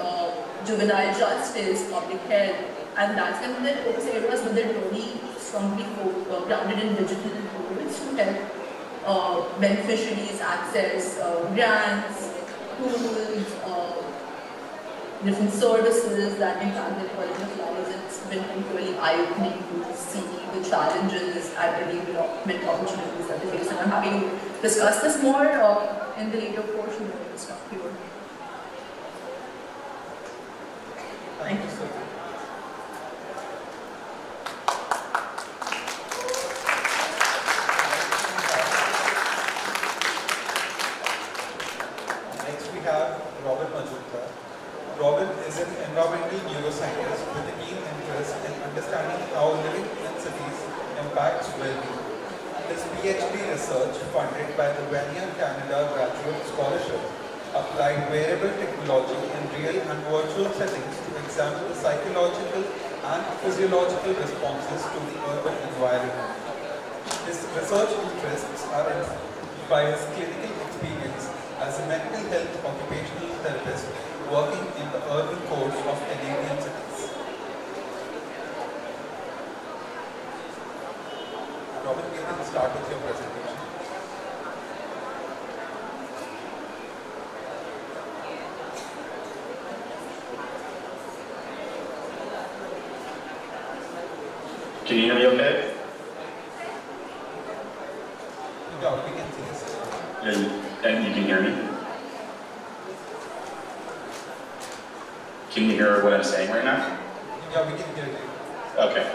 juvenile justice, public health, and that's kind of the focus areas, but they're really strongly grounded in digital tools to help beneficiaries access grants, tools, different services that impact their quality of lives. It's been really eye-opening to see the challenges and the development opportunities that they face. And I'm happy to discuss this more in the later portion of this talk here. Thank you, sir. Next we have Robin Majumdar. Robin is an environmental neuroscientist with a keen interest in understanding how living in cities impacts well-being. His PhD research, funded by the Vania Canada Graduate Scholarship, applied wearable technology in real and virtual settings to examine the psychological and physiological responses to the urban environment. His research interests are informed by his clinical experience as a mental health occupational therapist working in the urban cores of Canadian cities. Robin, we can start with your presentation. Can you hear me okay? Yeah, we can see this. And you can hear me? Can you hear what I'm saying right now? Yeah, we can hear you. Okay.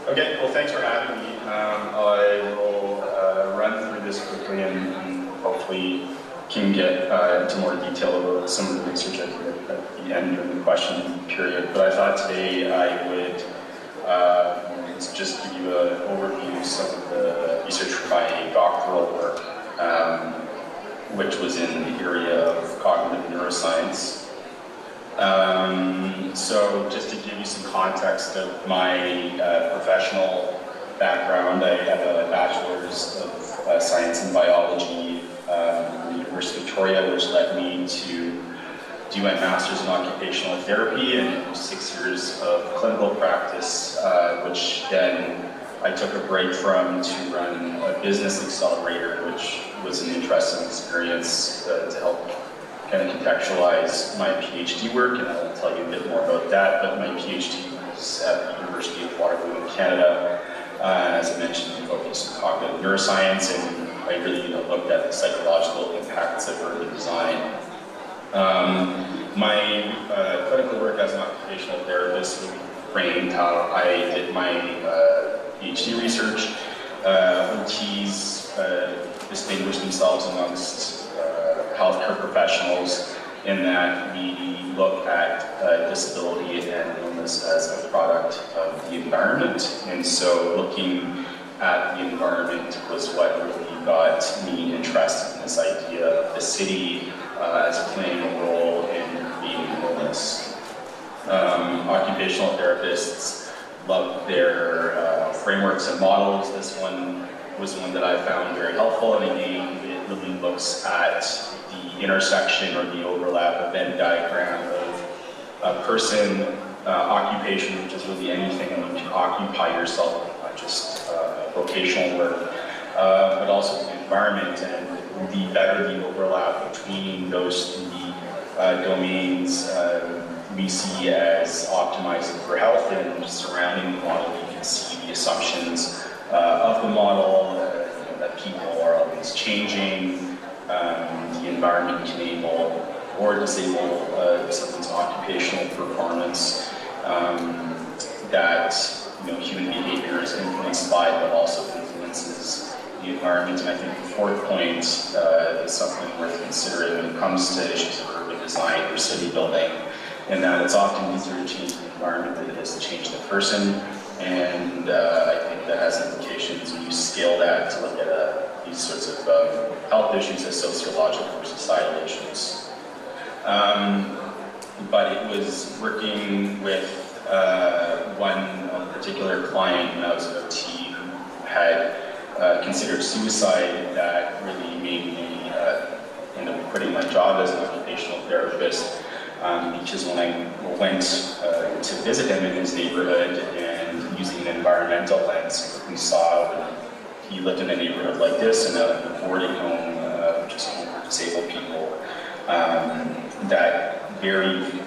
Okay, well thanks for having me. I will run through this quickly and hopefully can get into more detail about some of the research I did at the end of the question period. But I thought today I would just give you an overview of some of the research from my doctoral work, which was in the area of cognitive neuroscience. So just to give you some context of my professional background, I have a bachelor's of science and biology from the University of Victoria, which led me to do my master's in occupational therapy and 6 years of clinical practice, which then I took a break from to run a business accelerator, which was an interesting experience to help kind of contextualize my PhD work, and I'll tell you a bit more about that. But my PhD was at the University of Waterloo in Canada. As I mentioned, we focused on cognitive neuroscience, and I really looked at the psychological impacts of urban design. My clinical work as an occupational therapist framed how I did my PhD research. OTs distinguished themselves amongst healthcare professionals in that we look at disability and illness as a product of the environment. And so looking at the environment was what really got me interested in this idea of the city as playing a role in creating illness. Occupational therapists love their frameworks and models. This one was one that I found very helpful, and again, it really looks at the intersection or the overlap of Venn diagram of a person, occupation, which is really anything you can occupy yourself, not just vocational work, but also the environment, and the better the overlap between those three domains we see as optimizing for health. And surrounding the model, you can see the assumptions of the model, that people are always changing, the environment can enable or disable someone's occupational performance, that human behavior is influenced by, but also influences the environment. And I think the fourth point is something worth considering when it comes to issues of urban design or city building, in that it's often easier to change the environment than it is to change the person. And I think that has implications when you scale that to look at these sorts of health issues as sociological or societal issues. but it was working with one particular client when I was at OT who had considered suicide that really made me end up quitting my job as an occupational therapist, because when I went to visit him in his neighborhood and using an environmental lens, we saw he lived in a neighborhood like this in a boarding home just for disabled people, that there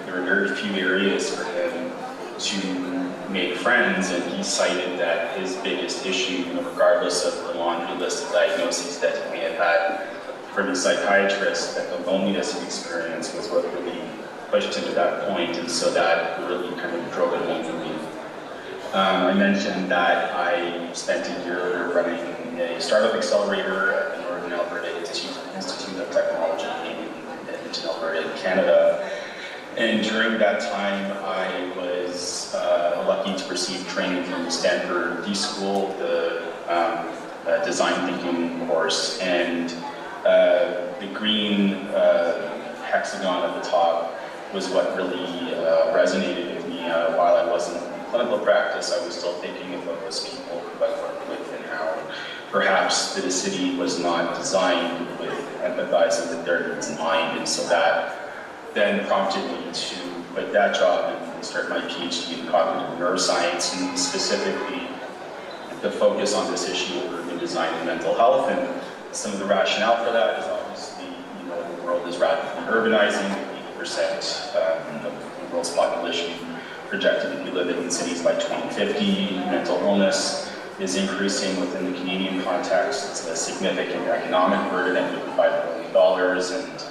were very few areas for him to make friends, and he cited that his biggest issue, regardless of the laundry list of diagnoses that he may have had from his psychiatrist, that the loneliness he experienced was what really pushed him to that point, and so that really kind of drove it home for me. I mentioned that I spent a year running a startup accelerator at the Northern Alberta Institute of Technology in Edmonton, Alberta, in Canada. And during that time, I was lucky to receive training from the Stanford D School, the design thinking course, and the green hexagon at the top was what really resonated with me. While I wasn't in clinical practice, I was still thinking about those people who I worked with and how perhaps the city was not designed with empathizing with their needs in mind, and so that then prompted me to quit that job and start my PhD in cognitive neuroscience, and specifically the focus on this issue of urban design and mental health. And some of the rationale for that is obviously, the world is rapidly urbanizing. 80% of the world's population projected to be living in cities by 2050. Mental illness is increasing within the Canadian context. It's a significant economic burden at $55 billion, and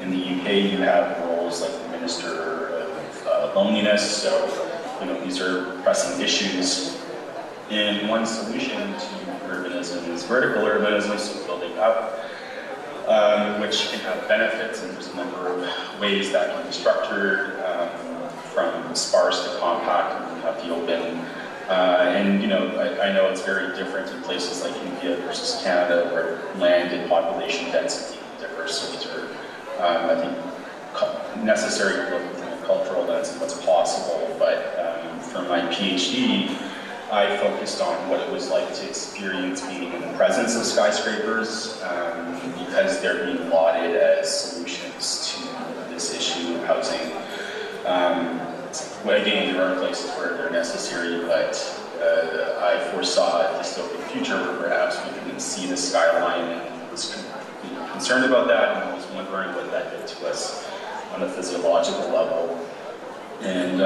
in the UK, you have roles like the Minister of Loneliness. So, these are pressing issues. And one solution to urbanism is vertical urbanism, so building up, which can have benefits, and there's a number of ways that can be structured, from sparse to compact, and you have the open. I know it's very different in places like India versus Canada, where land and population density differ. So these are I think necessary to look within a cultural lens and what's possible, but for my PhD, I focused on what it was like to experience being in the presence of skyscrapers, because they're being lauded as solutions to this issue of housing. Again, there are places where they're necessary, but I foresaw a dystopian future where perhaps we couldn't see the skyline, and was concerned about that, and I was wondering what that did to us on a physiological level. And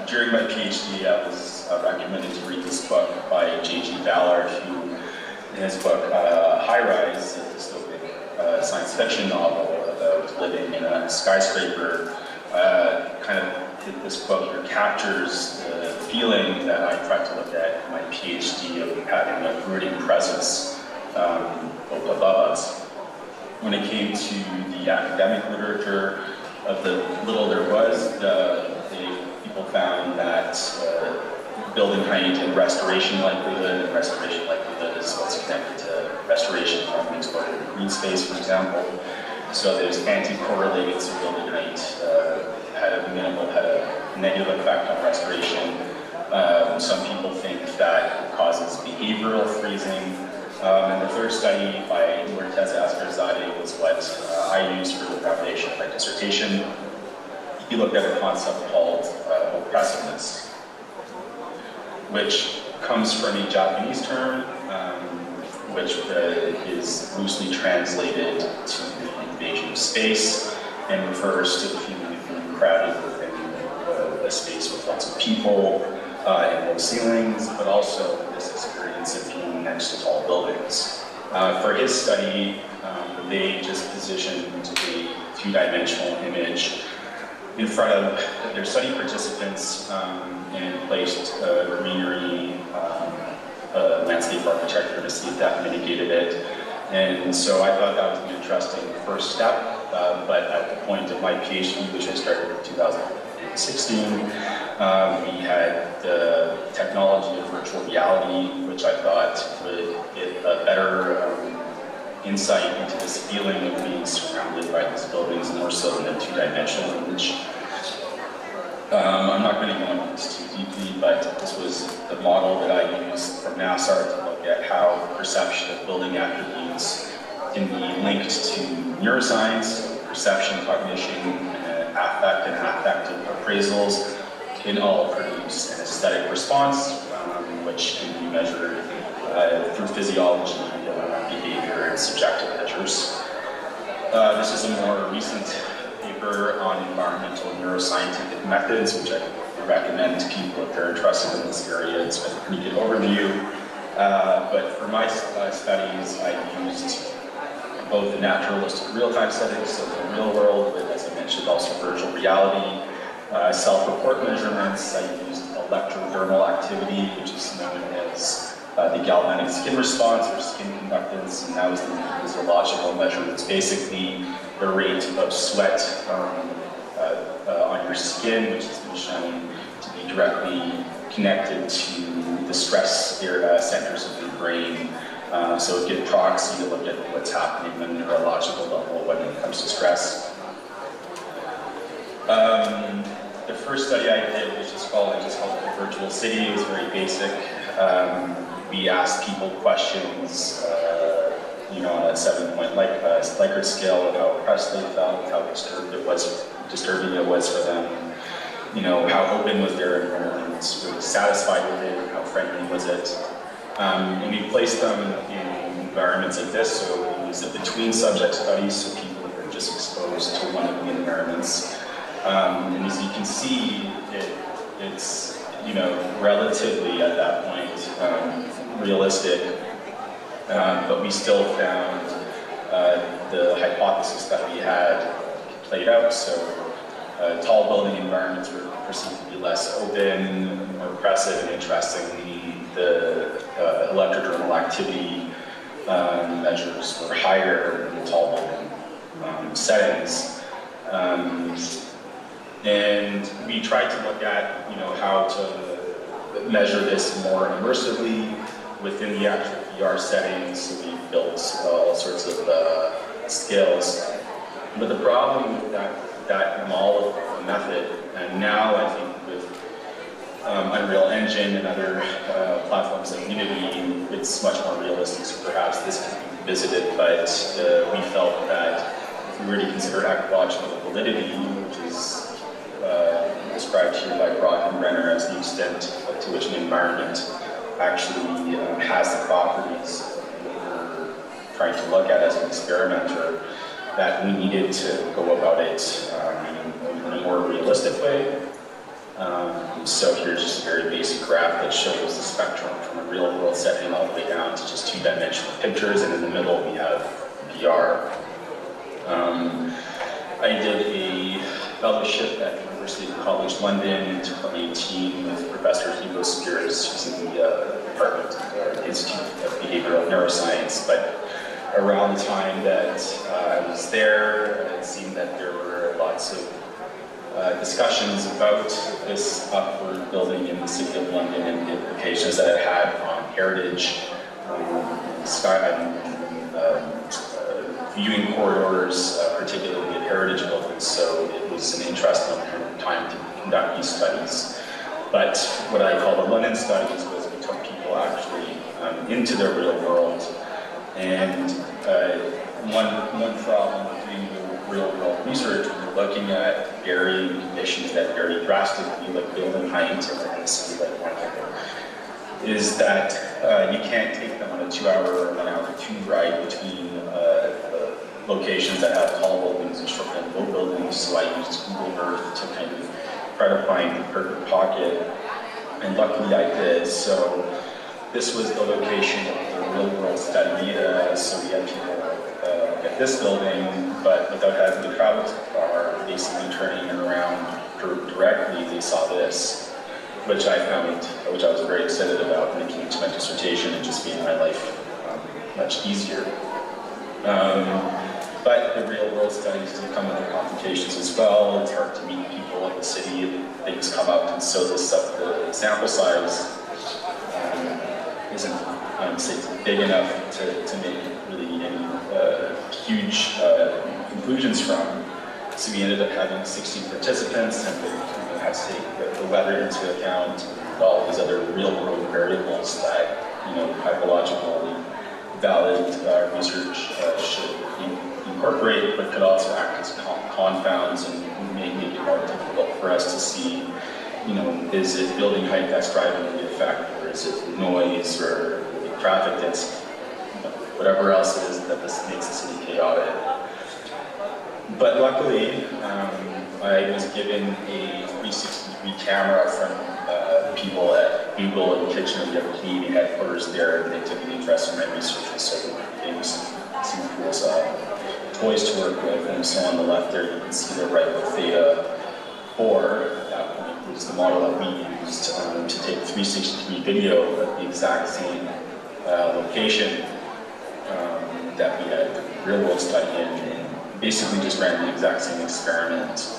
during my PhD, I was recommended to read this book by J.G. Ballard, who, in his book High Rise, a dystopic science fiction novel about living in a skyscraper, kind of this book here captures the feeling that I tried to look at in my PhD of having a brooding presence above us. When it came to the academic literature, of the little there was, people found that building height and restoration likelihood is what's connected to restoration from exposure to green space, for example. So there's anti-correlated, so building height had a negative effect on restoration. Some people think that it causes behavioral freezing. And the third study by Cortez Asgarzadeh was what I used for the foundation of my dissertation. He looked at a concept called oppressiveness, which comes from a Japanese term, which is loosely translated to the invasion of space and refers to the feeling of being crowded within a space with lots of people and low ceilings, but also this experience of being next to tall buildings. For his study, they just positioned a two-dimensional image in front of their study participants and placed greenery, landscape architecture to see if that mitigated it. And so I thought that was an interesting first step, but at the point of my PhD, which I started in 2016, we had the technology of virtual reality, which I thought would give a better insight into this feeling of being surrounded by these buildings, more so than a two-dimensional image. I'm not going to go into this too deeply, but this was the model that I used from NASA to look at how perception of building attributes can be linked to neuroscience, so perception, cognition, affect, and affective appraisals can all produce an aesthetic response, which can be measured through physiology, behavior, and subjective measures. This is a more recent paper on environmental neuroscientific methods, which I recommend to people if they're interested in this area. It's a pretty good overview. But for my studies, I used both the naturalistic real-time settings, so the real world, but as I mentioned, also virtual reality, self-report measurements. I used electrodermal activity, which is known as the galvanic skin response or skin conductance, and that was the physiological measure. It's basically the rate of sweat on your skin, which has been shown to be directly connected to the stress centers of your brain. So a good proxy to look at what's happening on a neurological level when it comes to stress. The first study I did, which is called the Virtual City, it was very basic. We asked people questions, on a 7-point Likert scale of how oppressed they felt, how disturbing it was for them, how open was their environment, were they satisfied with it, how friendly was it. And we placed them in environments like this, so we used a between subject study, so people were just exposed to one of the environments. And as you can see, it's relatively at that point realistic, but we still found the hypothesis that we had played out. So tall building environments were perceived to be less open, more oppressive, and interestingly, the electrodermal activity measures were higher in the tall building settings. And we tried to look at, how to measure this more immersively within the actual VR settings. So we built all sorts of scales. But the problem with that model method, and now I think with Unreal Engine and other platforms like Unity, it's much more realistic. So perhaps this can be visited, but we felt that if we were to consider ecological validity, which is described here by Brock and Brenner as the extent to which an environment actually has the properties that we're trying to look at as an experimenter, that we needed to go about it in a more realistic way. So here's just a very basic graph that shows the spectrum from a real world setting all the way down to just two-dimensional pictures, and in the middle we have VR. I did a fellowship at the University of College London in 2018 with Professor Hugo Spears, who's in the Department of Institute of Behavioral Neuroscience. But around the time that I was there, it seemed that there were lots of discussions about this upward building in the city of London and the implications that it had on heritage, viewing corridors, particularly at heritage buildings. So it was an interesting time to conduct these studies. But what I call the London studies was we took people actually into their real world. And one problem with doing the real world research, when you're looking at varying conditions that vary drastically, like building height in a city like London, is that you can't take them on a 2-hour or 1-hour tube ride between locations that have tall buildings and short and low buildings. So I used Google Earth to kind of try to find the perfect pocket, and luckily I did. So this was the location of the real world study. So we had people at this building, but without having to travel too far, basically turning around directly, they saw this, which I was very excited about when it came to my dissertation and just made my life much easier. But the real world studies do come with their complications as well. It's hard to meet people in the city and things come up, and so the sample size isn't big enough to make really any huge conclusions from. So we ended up having 16 participants, and has to take the weather into account, and all these other real-world variables that hypologically valid research should incorporate, but could also act as confounds and make it more difficult for us to see, is it building height that's driving the effect, or is it noise or traffic that's, whatever else it is that this makes the city chaotic. But luckily, I was given a 360-degree camera from people at Google and Kitchener. We have a Canadian headquarters there, and they took an interest in my research, and so they gave me some cool toys to work with. And so on the left there, you can see the right with Theta 4. That point was the model that we used to take 360-degree video at the exact same location that we had real-world study in, and basically just ran the exact same experiment.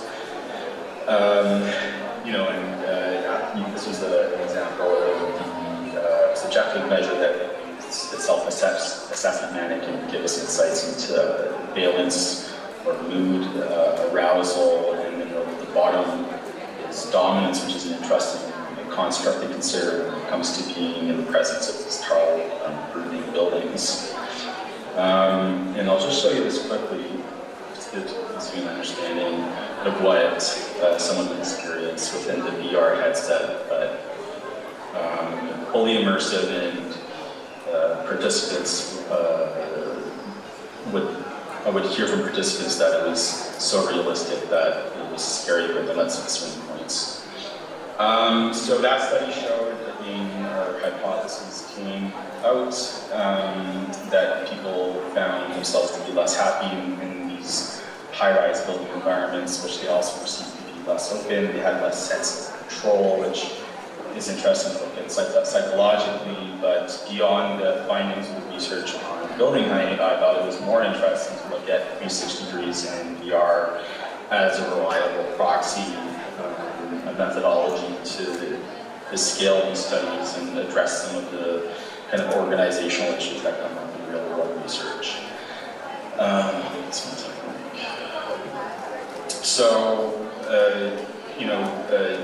This was an example of the subjective measure that the self-assessment manner can give us insights into valence or mood, arousal, and then the bottom is dominance, which is an interesting construct to consider when it comes to being in the presence of these tall, brooding buildings. And I'll just show you this quickly, just to give you an understanding of what someone would experience within the VR headset, but fully immersive, and participants I would hear from participants that it was so realistic that it was scary for them at some swing points. So that study showed, again, our hypothesis came out, that people found themselves to be less happy in these high-rise building environments, which they also perceived to be less open. They had less sense of control, which is interesting to look at psychologically, but beyond the findings of the research on building height, I thought it was more interesting to look at 360 degrees in VR as a reliable proxy, a methodology to scale these studies and address some of the kind of organizational issues that come up in real-world research.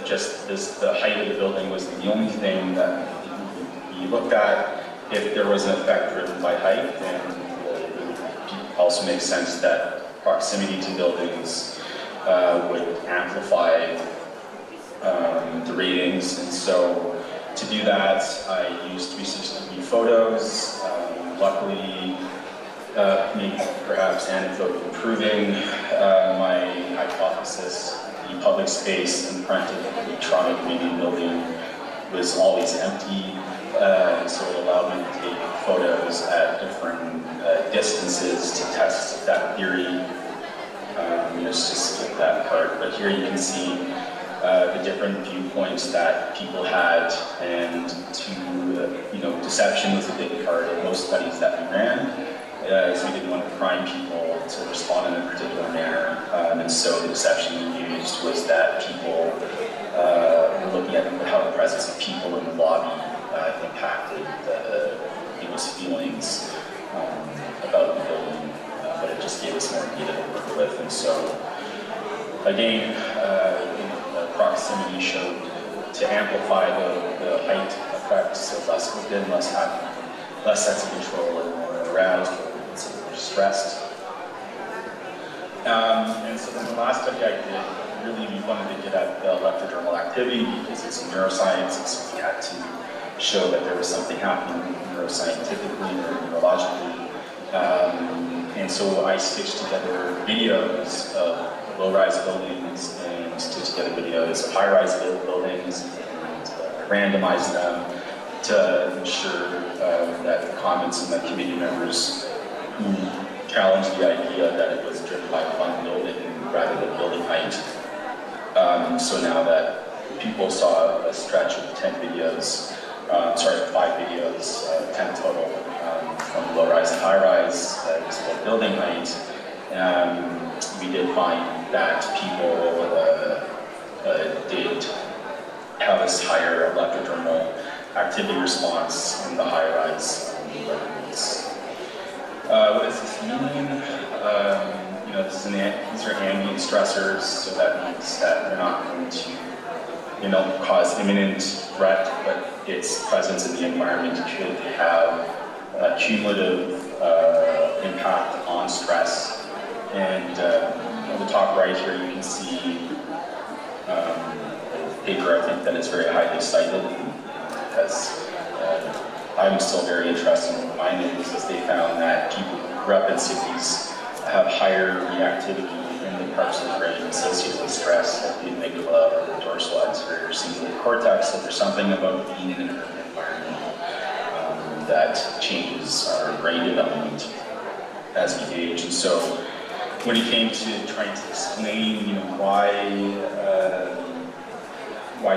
Just the height of the building was the only thing that we looked at. If there was an effect driven by height, then it would also make sense that proximity to buildings would amplify the ratings. And so to do that, I used 360-degree photos. Luckily, maybe perhaps anecdotally improving my hypothesis, the public space in front of the electronic media building was always empty, so it allowed me to take photos at different distances to test that theory. Let's just skip that part, but here you can see the different viewpoints that people had, and deception was a big part of most studies that we ran. So we didn't want to prime people to respond in a particular manner, and so the deception we used was that people were looking at how the presence of people in the lobby impacted people's feelings about the building, but it just gave us more data to work with. And so again, the proximity showed to amplify the height effect, so less open, less happy, less sense of control, and more aroused, or stressed. And so then the last study I did, really we wanted to get at the electrodermal activity because it's in neuroscience, and so we had to show that there was something happening neuroscientifically or neurologically. And so I stitched together videos of low-rise buildings and stitched together videos of high-rise buildings and randomized them to ensure that the comments and the committee members who challenged the idea that it was driven by one building rather than building height. So now that people saw a stretch of 5 videos, 10 total, from low-rise and high-rise, that was about building height, we did find that people did have this higher electrodermal activity response in the high-rise buildings. What does this mean? These are ambient stressors, so that means that they're not going to cause imminent threat, but its presence in the environment could have a cumulative impact on stress. And on the top right here, you can see a paper, I think, that is very highly cited, because I'm still very interested in findings, as they found that people who grew up in cities have higher reactivity in the parts of the brain associated with stress, like the amygdala or the dorsal anterior cingulate cortex. So there's something about being in an urban environment that changes our brain development as we age. And so when it came to trying to explain, why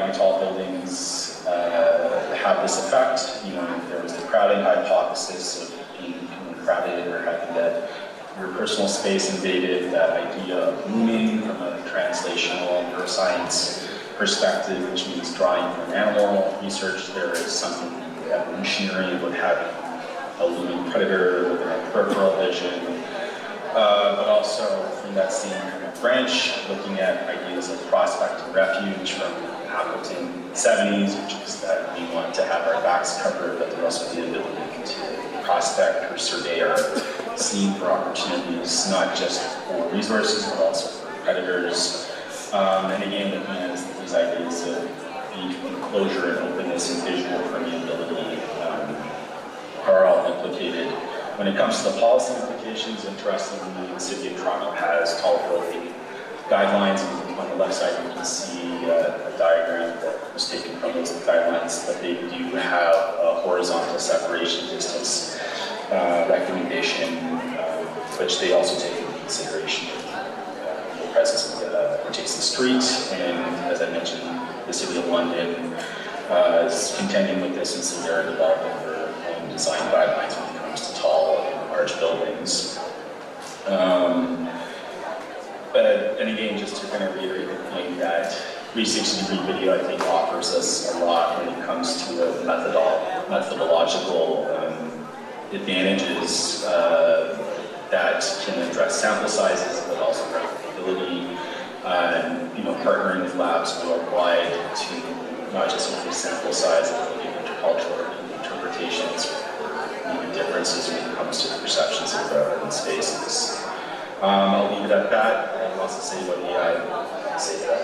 do tall buildings have this effect, there was the crowding hypothesis of being crowded or having that your personal space invaded, that idea of looming from a translational neuroscience perspective, which means drawing from animal research. There is something evolutionary about having a looming predator with a peripheral vision, but also from that same kind of branch, looking at ideas of prospect and refuge from Appleton 70s, which is that we want to have our backs covered, but there's also the ability to prospect or survey our scene for opportunities, not just for resources, but also for predators. And again, looking at these ideas of enclosure and openness and visual permeability are all implicated. When it comes to the policy implications, interestingly, the City of Toronto has tall building guidelines. On the left side, you can see a diagram that was taken from those guidelines, that they do have a horizontal separation distance recommendation, which they also take into consideration the presence of the adjacent street. And as I mentioned, the City of London is contending with this, and so they're developing their own design guidelines when it comes to tall and large buildings. And again, just to kind of reiterate the point that 360-degree video, I think, offers us a lot when it comes to the methodological advantages that can address sample sizes, but also replicability, and partnering with labs worldwide to not just increase sample size, but looking at intercultural interpretations, differences when it comes to the perceptions of urban spaces. I'll leave it at that. And also say about AI, say that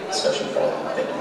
discussion following. Thank you.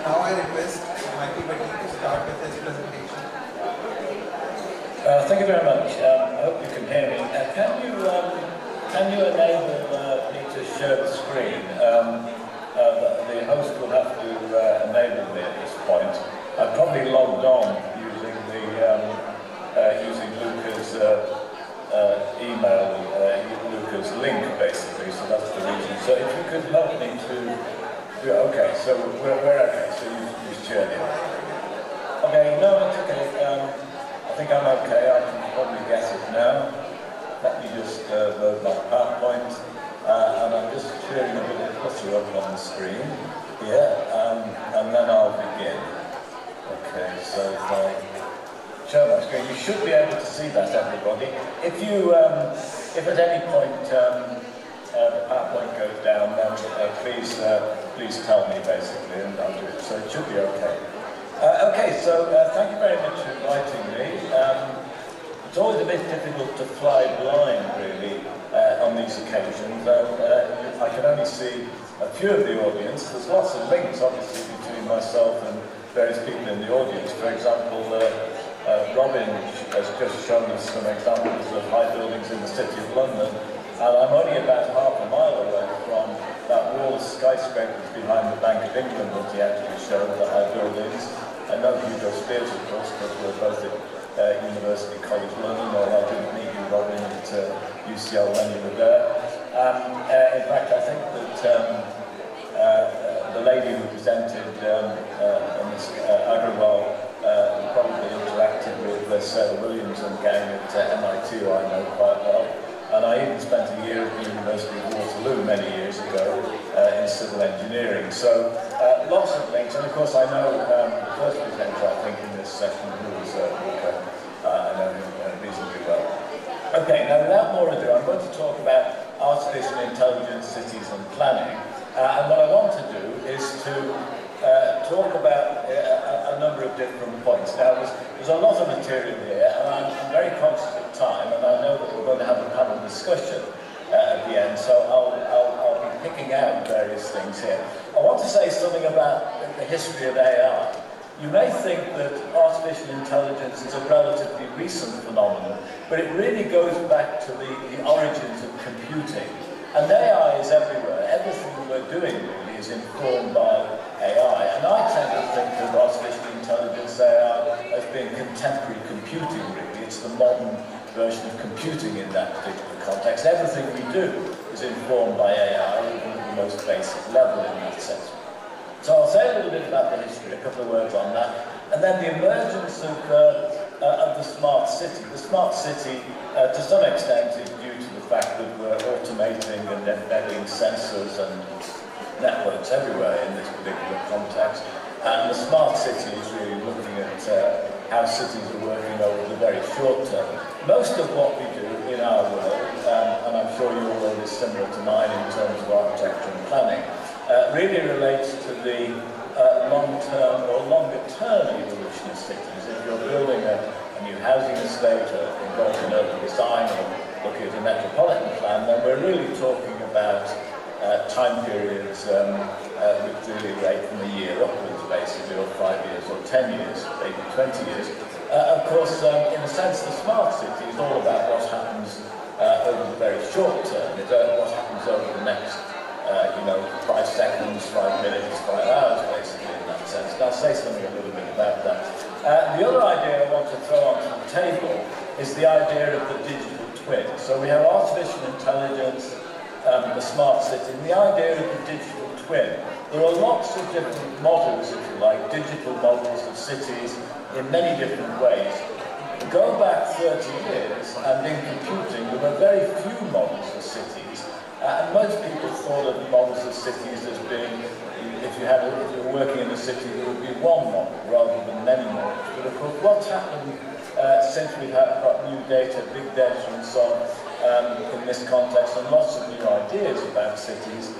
Now I request Michael Betty to start Thank you very much. I hope you can hear me. Can you enable me to share the screen? The host will have to enable me at this point. I've probably logged on using Luca's email, Luca's link basically. So that's the reason. So if you could help me to. Okay. So we're okay. So you shared it. Okay. No, it's okay. I think I'm okay. I can probably guess it now. Let me just load my PowerPoint, and I'm just sharing a bit of clutter up on the screen here, and then I'll begin. Okay, so if I share my screen, you should be able to see that, everybody. If at any point the PowerPoint goes down, then please tell me basically, and I'll do it. So it should be okay. Okay, so thank you very much for inviting me. It's always a bit difficult to fly blind, really, on these occasions. I can only see a few of the audience. There's lots of links, obviously, between myself and various people in the audience. For example, Robin has just shown us some examples of high buildings in the City of London, and I'm only about half a mile away from that wall of skyscrapers behind the Bank of England that he actually showed, the high buildings. I know Hugo Spears, of course, because we're both at University College London, although I didn't meet you, Robin, at UCL when you were there. In fact, I think that the lady who presented Ms. Agrawal probably interacted with Sarah Williams and gang at MIT, who I know quite well. And I even spent a year at the University of Waterloo many years ago in civil engineering. So lots of links, and of course I know the first presenter, I think, in this session, who was Luca. I know him reasonably well. Okay, now without more ado, I'm going to talk about artificial intelligence, cities and planning. And what I want to do is to talk about a number of different points. Now, there's a lot of material here, and I'm very conscious of time, and I know that we're going to have a panel discussion at the end, so I'll be picking out various things here. I want to say something about the history of AI. You may think that artificial intelligence is a relatively recent phenomenon, but it really goes back to the origins of computing. And AI is everywhere. Everything we're doing really is informed by AI. And I tend to think of artificial intelligence, AI, as being contemporary computing, really. It's the modern version of computing in that particular context. Everything we do is informed by AI, even at the most basic level in that sense. So I'll say a little bit about the history, a couple of words on that, and then the emergence of the smart city. The smart city, to some extent, is due to the fact that we're automating and embedding sensors and networks everywhere in this particular context. And the smart city is really looking at how cities are working over the very short term. Most of what we do in our world, and I'm sure your world is similar to mine in terms of architecture and planning, really relates to the long-term or longer-term evolution of cities. If you're building a new housing estate or involved in urban design or looking at a metropolitan plan, then we're really talking about time periods which really rate from a year upwards, basically, or 5 years or 10 years, maybe 20 years. Of course, in a sense, the smart city is all about what happens over the very short term. It's what happens over the next 5 seconds, 5 minutes, 5 hours, basically, in that sense. And I'll say something a little bit about that. The other idea I want to throw onto the table is the idea of the digital twin. So we have artificial intelligence, the smart city, and the idea of the digital twin. There are lots of different models, if you like, digital models of cities in many different ways. Go back 30 years, and in computing, there were very few models of cities. And most people thought of models of cities as being, if you were working in a city, there would be one model rather than many models. But of course, what's happened since we've got new data, big data and so on, in this context, and lots of new ideas about cities,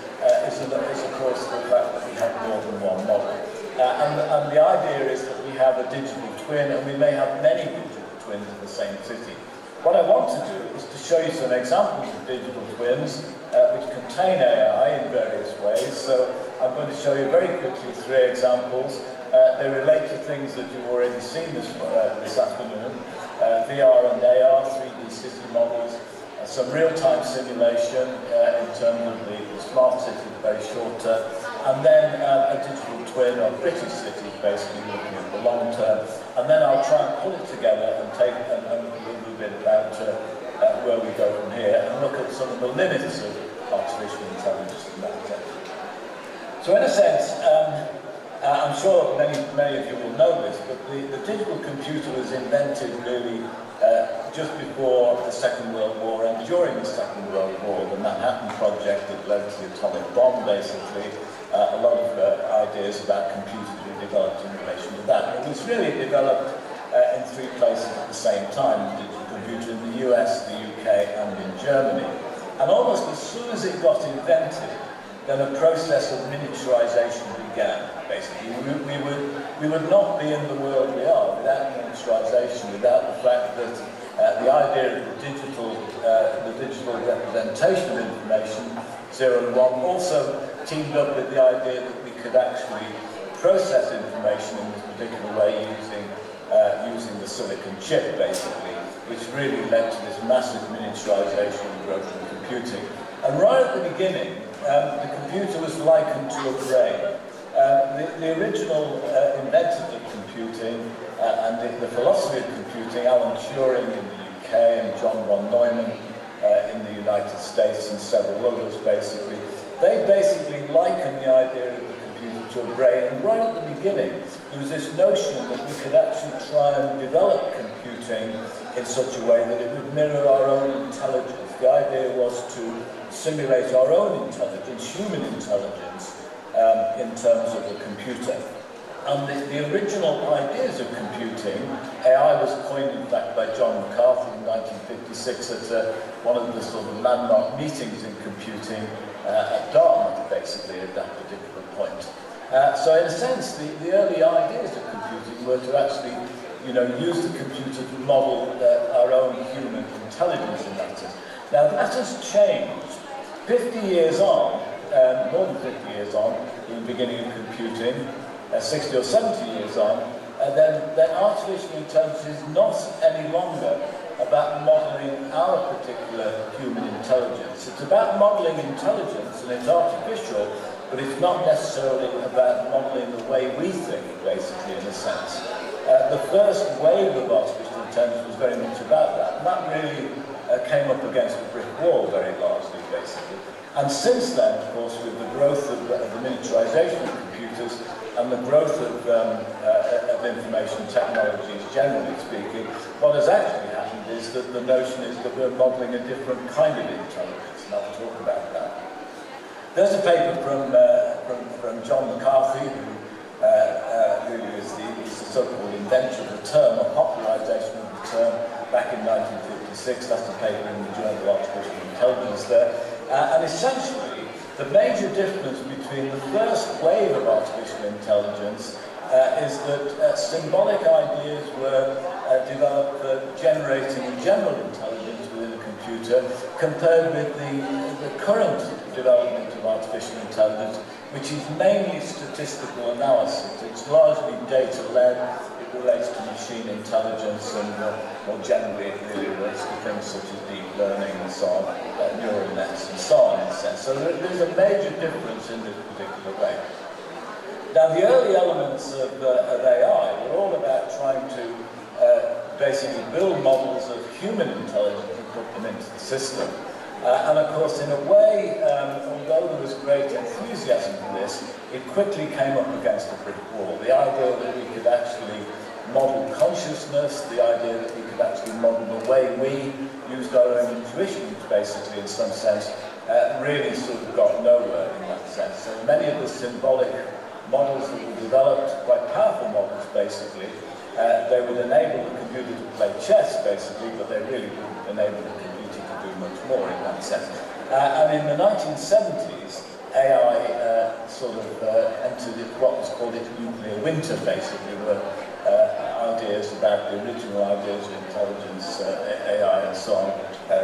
is of course the fact that we have more than one model. And the idea is that we have a digital twin, and we may have many digital twins in the same city. What I want to do is to show you some examples of digital twins which contain AI in various ways. So I'm going to show you very quickly 3 examples. They relate to things that you've already seen this afternoon. VR and AR, 3D city models, some real-time simulation in terms of the smart cities, very short term, and then a digital twin of British cities, basically looking at the long term. And then I'll try and pull it together and take and look a little bit about where we go from here and look at some of the limits of artificial intelligence in that sense. So in a sense, I'm sure many of you will know this, but the digital computer was invented really just before the Second World War and during the Second World War, the Manhattan Project that led to the atomic bomb, basically. A lot of ideas about computers were developed in relation to that. It was really developed in 3 places at the same time, the digital computer in the US, the UK, and in Germany. And almost as soon as it got invented, then a process of miniaturization began, basically. We would not be in the world we are without miniaturization, without the fact that the idea of the digital representation of information, 0 and 1, also teamed up with the idea that we could actually process information in this particular way using the silicon chip, basically, which really led to this massive miniaturization and growth in computing. And right at the beginning, the computer was likened to a brain. The original inventors of computing and the philosophy of computing, Alan Turing in the UK and John von Neumann in the United States and several others, basically, they basically likened the idea of the computer to a brain. And right at the beginning, there was this notion that we could actually try and develop computing in such a way that it would mirror our own intelligence. The idea was to simulate our own intelligence, human intelligence, in terms of the computer. And the original ideas of computing, AI was coined in fact by John McCarthy in 1956 at one of the sort of landmark meetings in computing at Dartmouth, basically, at that particular point. So in a sense, the early ideas of computing were to actually, use the computer to model our own human intelligence in that sense. Now that has changed. 50 years on, more than 50 years on, in the beginning of computing, 60 or 70 years on, then artificial intelligence is not any longer about modelling our particular human intelligence. It's about modelling intelligence, and it's artificial, but it's not necessarily about modelling the way we think, basically, in a sense. The first wave of artificial intelligence was very much about that, and that really came up against a brick wall very largely, basically. And since then, of course, with the growth of the miniaturization of computers and the growth of information technologies, generally speaking, what has actually happened is that the notion is that we're modelling a different kind of intelligence, and I'll talk about that. There's a paper from John McCarthy, who really is the so-called inventor of the term, or popularization of the term, back in 1956. That's a paper in the Journal of Artificial Intelligence there. And essentially, the major difference between the first wave of artificial intelligence is that symbolic ideas were developed for generating general intelligence within a computer, compared with the current development of artificial intelligence, which is mainly statistical analysis. It's largely data-led. It relates to machine intelligence, and more generally it really relates to things such as deep learning and so on, neural nets and so on in a sense. So there's a major difference in this particular way. Now the early elements of AI were all about trying to basically build models of human intelligence and put them into the system. And of course, in a way, although there was great enthusiasm for this, it quickly came up against a brick wall. The idea that we could actually model consciousness, the idea that we could actually model the way we used our own intuitions, basically, in some sense, really sort of got nowhere in that sense. So many of the symbolic models that were developed, quite powerful models, basically, they would enable the computer to play chess, basically, but they really wouldn't enable the computer to do much more in that sense. And in the 1970s, AI sort of entered what was called its nuclear winter, basically, where ideas about the original ideas of intelligence, AI and so on,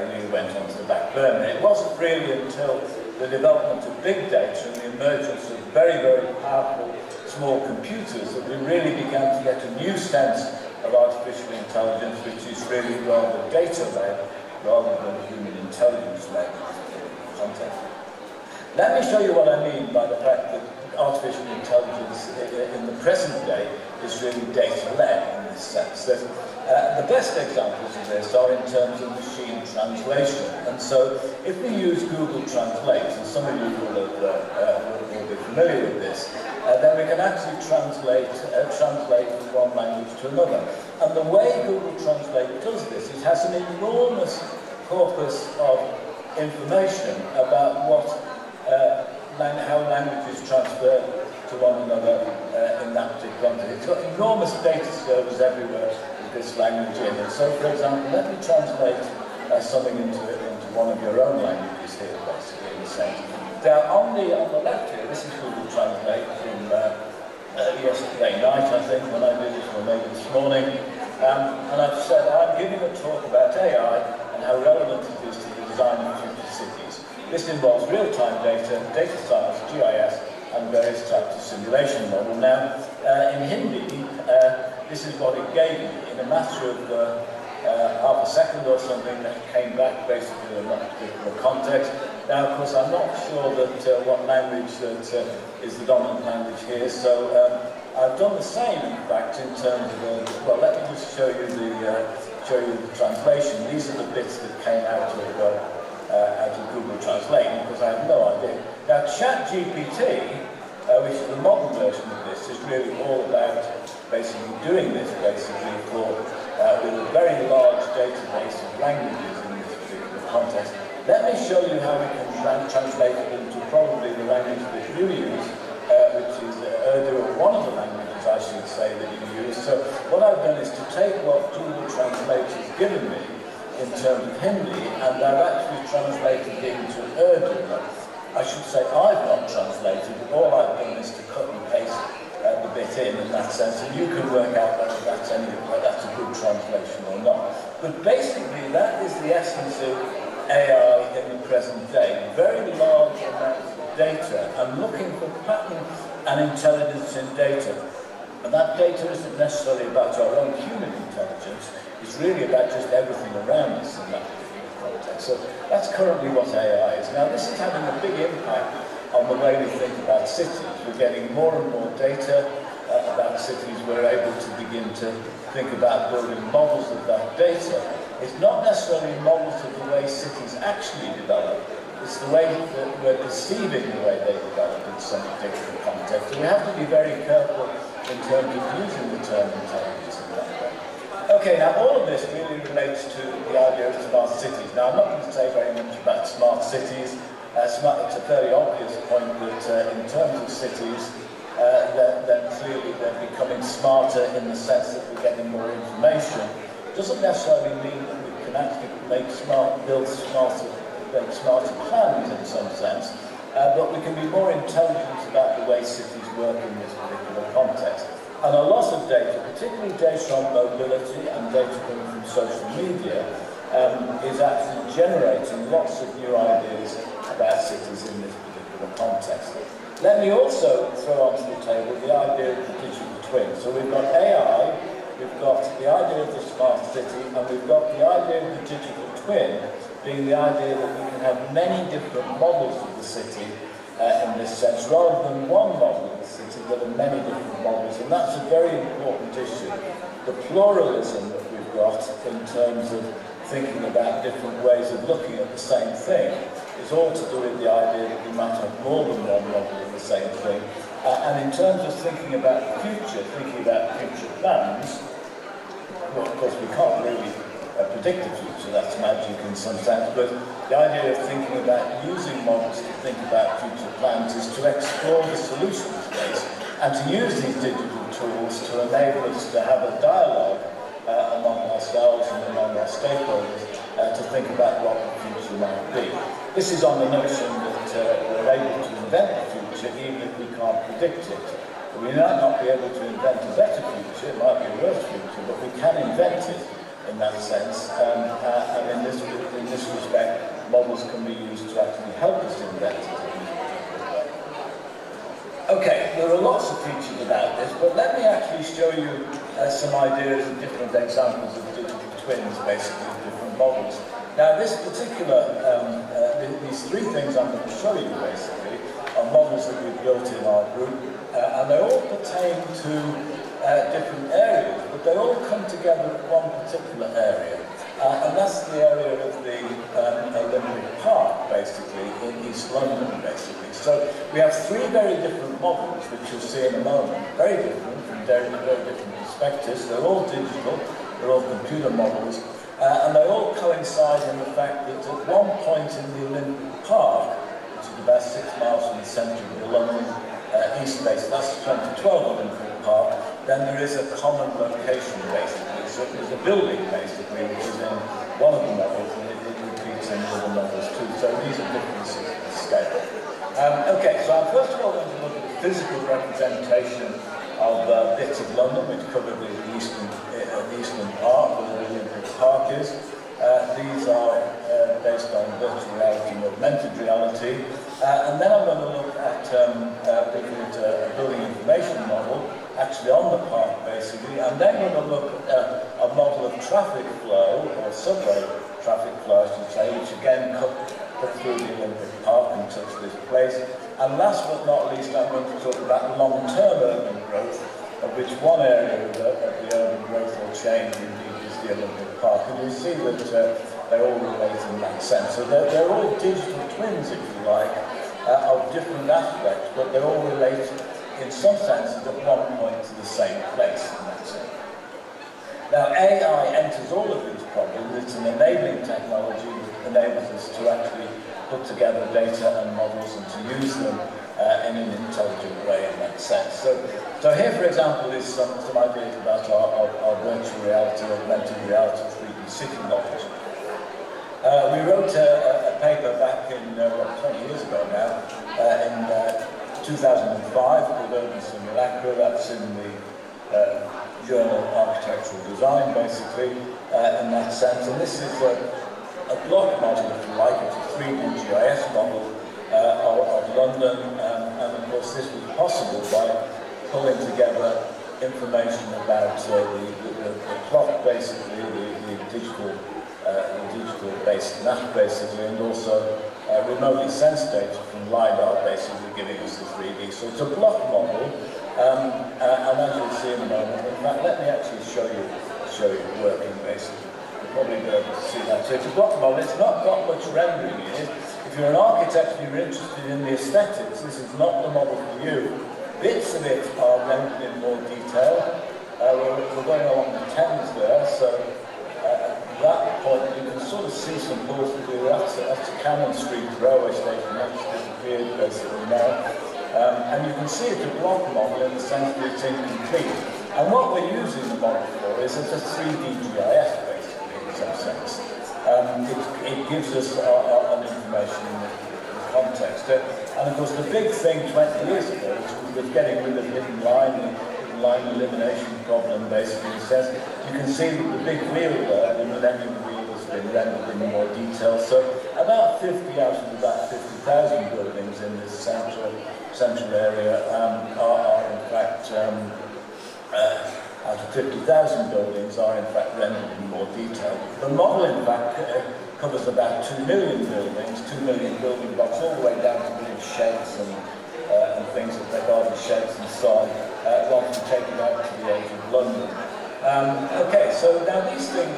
really went onto the back burner. It wasn't really until the development of big data and the emergence of very, very powerful small computers that we really began to get a new sense of artificial intelligence, which is really rather data-led rather than human intelligence-led content. Let me show you what I mean by the fact that artificial intelligence in the present day is really data-led in this sense. That, the best examples of this are in terms of machine translation. And so if we use Google Translate, and some of you will be familiar with this, then we can actually translate from one language to another. And the way Google Translate does this, it has an enormous corpus of information about how languages transfer to one another in that particular context. It's got enormous data servers everywhere with this language in it. So, for example, let me translate something into one of your own languages here, basically, in a sense. Now, on the left here, this is Google Translate from yesterday night, I think, when I did it, or maybe this morning. And I've said I'm giving a talk about AI and how relevant it is to the design of future cities. This involves real-time data, data science, GIS, and various types of simulation model. Now, in Hindi, this is what it gave me. In a matter of half a second or something, that came back basically in that particular context. Now, of course, I'm not sure that what language that is the dominant language here, so I've done the same, in fact, in terms of, well, let me just show you the translation. These are the bits that came out of Google Translate, because I have no idea. Now, ChatGPT, which is the modern version of this, is really all about basically doing this, basically, with a very large database of languages in this particular context. Let me show you how we can translate it into probably the language that you use, which is Urdu, or one of the languages, I should say, that you use. So what I've done is to take what Google Translate has given me in terms of Hindi, and I've actually translated it into Urdu. I should say I've not translated, all I've done is to cut and paste the bit in that sense, and you can work out whether that's a good translation or not. But basically, that is the essence of AI in the present day. Very large amounts of data, and looking for pattern and intelligence in data. And that data isn't necessarily about our own human intelligence, it's really about just everything around us in that particular context. So that's currently what AI is. Now, this is having a big impact on the way we think about cities. We're getting more and more data about cities. We're able to begin to think about building models of that data. It's not necessarily models of the way cities actually develop. It's the way that we're perceiving the way they develop in some particular context. And we have to be very careful in terms of using the term intelligence in that way. Okay, now all of this really relates to the idea of smart cities. Now, I'm not going to say very much about smart cities. It's a fairly obvious point that in terms of cities, then clearly they're becoming smarter in the sense that we're getting more information. It doesn't necessarily mean that we can actually build smarter plans in some sense, but we can be more intelligent about the way cities work in this particular context. And a lot of data, particularly data on mobility and data coming from social media, is actually generating lots of new ideas about cities in this particular context. Let me also throw onto the table the idea of the digital twin. So we've got AI, we've got the idea of the smart city, and we've got the idea of the digital twin being the idea that we can have many different models of the city in this sense, rather than one model of the city, there are many different models, and that's a very important issue. The pluralism that we've got in terms of thinking about different ways of looking at the same thing is all to do with the idea that we might have more than one model of the same thing. And in terms of thinking about the future, thinking about future plans, well, of course we can't really predict the future, that's magic in some sense, but the idea of thinking about using models to think about future plans is to explore the solution space and to use these digital tools to enable us to have a dialogue among ourselves and among our stakeholders to think about what the future might be. This is on the notion that we're able to invent the future even if we can't predict it. We might not be able to invent a better future, it might be a worse future, but we can invent it in that sense, and in this respect, models can be used to actually help us invent it. Okay, there are lots of features about this, but let me actually show you some ideas and different examples of digital twins, basically, of different models. Now, this particular, these three things I'm going to show you, basically, are models that we've built in our group, and they all pertain to different areas, but they all come together at one particular area, and that's the area of the Olympic Park, basically, in East London, basically. So we have three very different models, which you'll see in a moment, very different from very different perspectives. They're all digital, they're all computer models, and they all coincide in the fact that at one point in the Olympic Park, which is about 6 miles from the centre of the London East base, that's the 2012 Olympic Park, then there is a common location, basically. So there's a building, basically, which is in one of the models, and it repeats in the other models too. So these are differences in scale. Okay, so I'm first of all going to look at the physical representation of bits of London, which cover the Eastern Park, where the Olympic Park is. These are based on virtual reality and augmented reality. And then I'm going to look at looking at a building information model, actually on the park, basically. And then we're going to look at a model of traffic flow, or subway traffic flow, I should say, which again cut through the Olympic Park and touch this place. And last but not least, I'm going to talk about long-term urban growth, of which one area of the urban growth or change indeed is the Olympic Park. And you'll see that they all relate in that sense. So they're all digital twins, if you like, of different aspects, but they all relate in some senses at one point to the same place in that sense. Now, AI enters all of these problems. It's an enabling technology that enables us to actually put together data and models and to use them in an intelligent way in that sense. So here, for example, is some ideas about our virtual reality, augmented reality, 3D city models. We wrote a paper back in, 20 years ago now, in 2005 called Urban Simulacra. That's in the journal Architectural Design, basically, in that sense. And this is a block model, if you like. It's a 3D GIS model of London, and of course this was possible by pulling together information about the plot, basically, the digital-based map, basically, and also remotely sensed data from LiDAR, basically giving us the 3D. So it's a block model, and as you'll see in a moment, in fact, let me actually show you it working, basically. You'll probably be able to see that. So it's a block model. It's not got much rendering in it. If you're an architect and you're interested in the aesthetics, this is not the model for you. Bits of it are rendered in more detail. We're going along the Thames there, so at that point you can sort of see some balls to do. That's a Cannon Street railway station, that's disappeared basically now. And you can see it's a block model in the sense that it's incomplete. And what we're using the model for is it's a 3D GIS basically in some sense. It gives us an information in the context. And of course the big thing 20 years ago was getting rid of hidden line elimination problem basically says you can see that the big wheel there, the Millennium Wheel, has been rendered in more detail. So about 50 out of about 50,000 buildings in this central area are in fact out of 50,000 buildings are in fact rendered in more detail. The model in fact covers about 2 million buildings, 2 million building blocks, all the way down to little sheds and things that they're garden sheds and so on, once we take it out to the edge of London. Okay, so now these things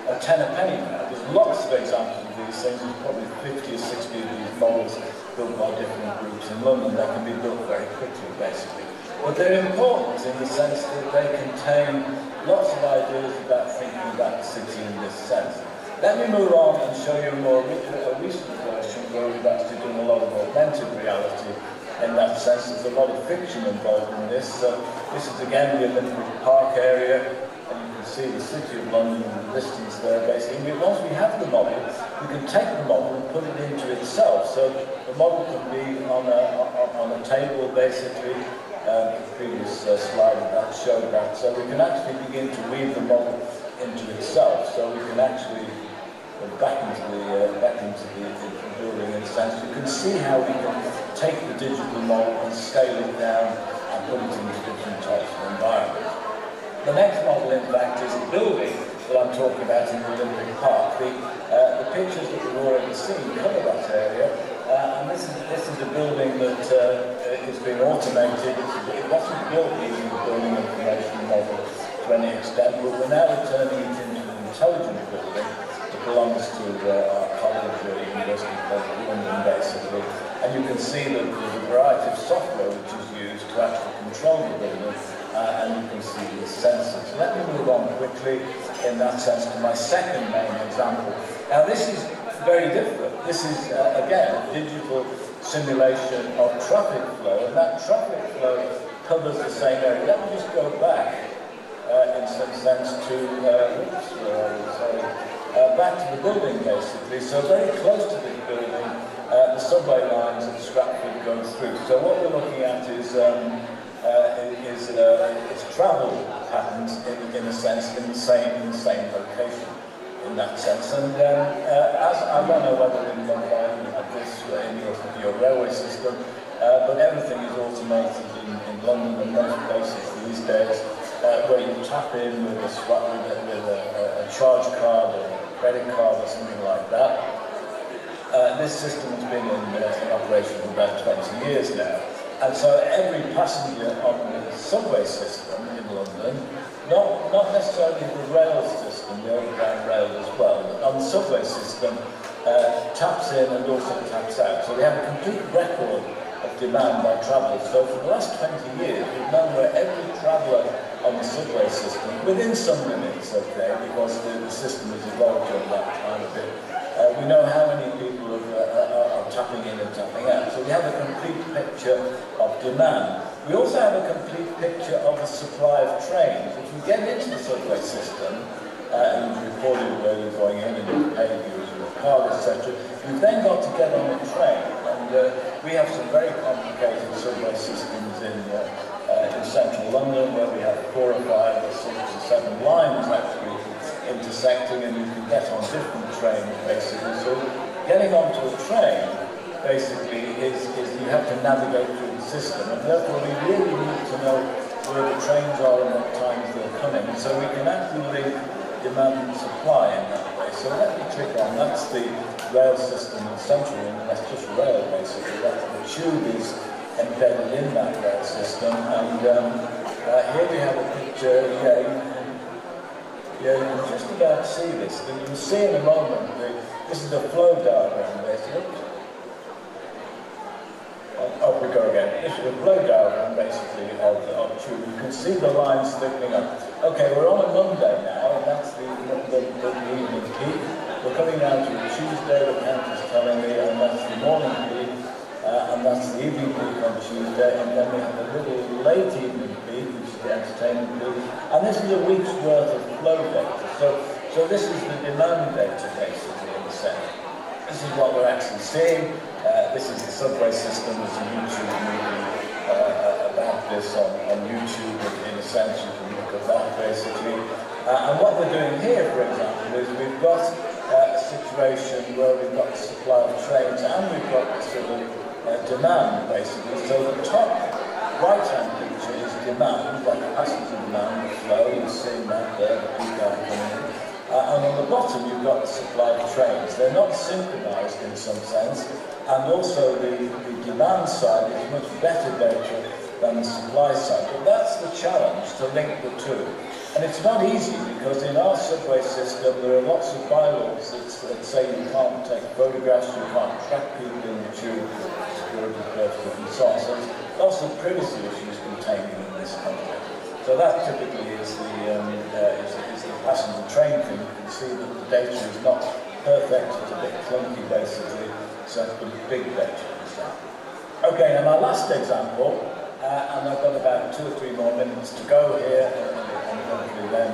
are 10 a penny now. There's lots of examples of these things. There's probably 50 or 60 of these models built by different groups in London. They can be built very quickly, basically. But they're important in the sense that they contain lots of ideas about thinking about the city in this sense. Let me move on and show you a more recent version where we've actually done a lot of augmented reality. In that sense, there's a lot of fiction involved in this. This is again the Olympic Park area, and you can see the city of London in the distance there, basically. Once we have the model, we can take the model and put it into itself. So the model can be on a table, basically. The previous slide that showed that. So we can actually begin to weave the model into itself. So we can actually go back into the building in a sense. You can see how we can take the digital model and scale it down and put it into different types of environments. The next model, in fact, is the building that I'm talking about in the Olympic Park. The pictures that we've already seen cover that area, and this is a building that is being automated. It wasn't built using the building information model to any extent, but we're now turning it into an intelligent building that belongs to our college, University College London, basically. And you can see that there's a variety of software which is used to actually control the building, and you can see the sensors. So let me move on quickly in that sense to my second main example. Now this is very different. This is, again, a digital simulation of traffic flow, and that traffic flow covers the same area. Let me just go back in some sense to, back to the building basically. So very close to this building, the subway lines at Stratford go through. So what we're looking at is travel patterns in a sense in the same location in that sense. And as I don't know whether in Mumbai you have this in your railway system, but everything is automated in London and most places these days, where you tap in with a charge card or a credit card or something like that. This system has been in operation for about 20 years now. And so every passenger on the subway system in London, not necessarily the rail system, the overground rail as well, but on the subway system, taps in and also taps out. So we have a complete record of demand by travellers. So for the last 20 years, we've known where every traveller on the subway system, within some limits, okay, because the system has evolved over that time a bit, we know how many people are tapping in and tapping out. So we have a complete picture of demand. We also have a complete picture of the supply of trains. If you get into the subway system, and you've recorded where you're going in and you've paid your card, etc., you've then got to get on a train. And we have some very complicated subway systems in central London, where we have 4 or 5 or 6 or 7 lines actually intersecting, and you can get on different trains basically. So getting onto a train basically is you have to navigate through the system, and therefore we really need to know where the trains are and what times they're coming, so we can actually link demand and supply in that way. So let me click on, that's the rail system in central London, that's just rail basically. The tube is embedded in that rail system, and here we have a picture. You can just about see this, and you'll see in a moment, this is the flow diagram basically. Up we go again. This is a flow diagram basically of the tube. You can see the lines thickening up. Okay, we're on a Monday now, and that's the evening peak. We're coming down to a Tuesday, the count is telling me, and that's the morning peak, and that's the evening peak on Tuesday, and then we have a little late evening peak, which is the entertainment peak, and this is a week's worth of flow data. So this is the demand data basically in the sense. This is what we're actually seeing. This is the subway system. There's a YouTube movie about this on YouTube. In a sense, you can look at that basically. And what we're doing here, for example, is we've got a situation where we've got the supply of trains and we've got sort of demand basically. So the top right-hand picture is demand, like passenger demand, the flow. You're seeing that there, the peak hour coming in. And on the bottom, you've got the supply of trains. They're not synchronized in some sense, and also the demand side is much better data than the supply side. But that's the challenge, to link the two. And it's not easy, because in our subway system, there are lots of bylaws that say you can't take photographs, you can't track people in the tube for security purposes, and so on. So there's lots of privacy issues contained in this context. So that typically is the passenger train thing. You can see that the data is not perfect, it's a bit clunky basically, so it's big data. Okay, now my last example, and I've got about 2 or 3 more minutes to go here, and hopefully then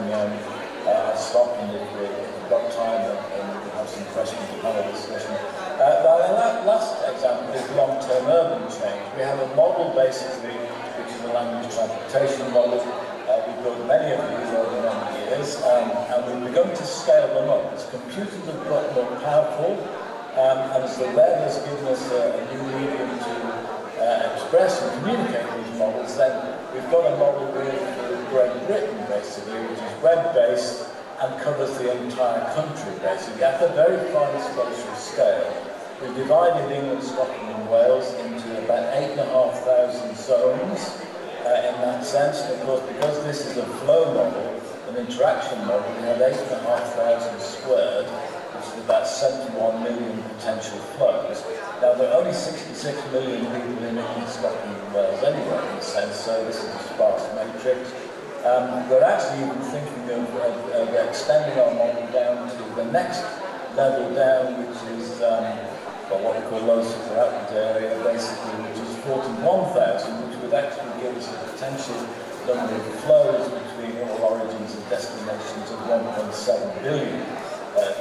I'll stop, and if we've got time and we'll have some questions to have a discussion. The last example is long-term urban change. We have a model basically, which is a language transportation model. We've built many of these over many years, and we've begun to scale them up. As computers have got more powerful, and as the web has given us a new medium to express and communicate these models, then we've got a model really Great Britain, basically, which is web-based and covers the entire country, basically, at the very finest spatial scale. We divided England, Scotland and Wales into about 8,500 zones in that sense. And of course, because this is a flow model, an interaction model, we have 8,500 squared, which is about 71 million potential flows. Now, there are only 66 million people in England, Scotland and Wales anyway, in a sense, so this is a sparse matrix. We're actually even thinking of extending our model down to the next level down, which is what we call low superactive area, basically, which is 41,000, which would actually give us a potential number of flows between all origins and destinations of 1.7 billion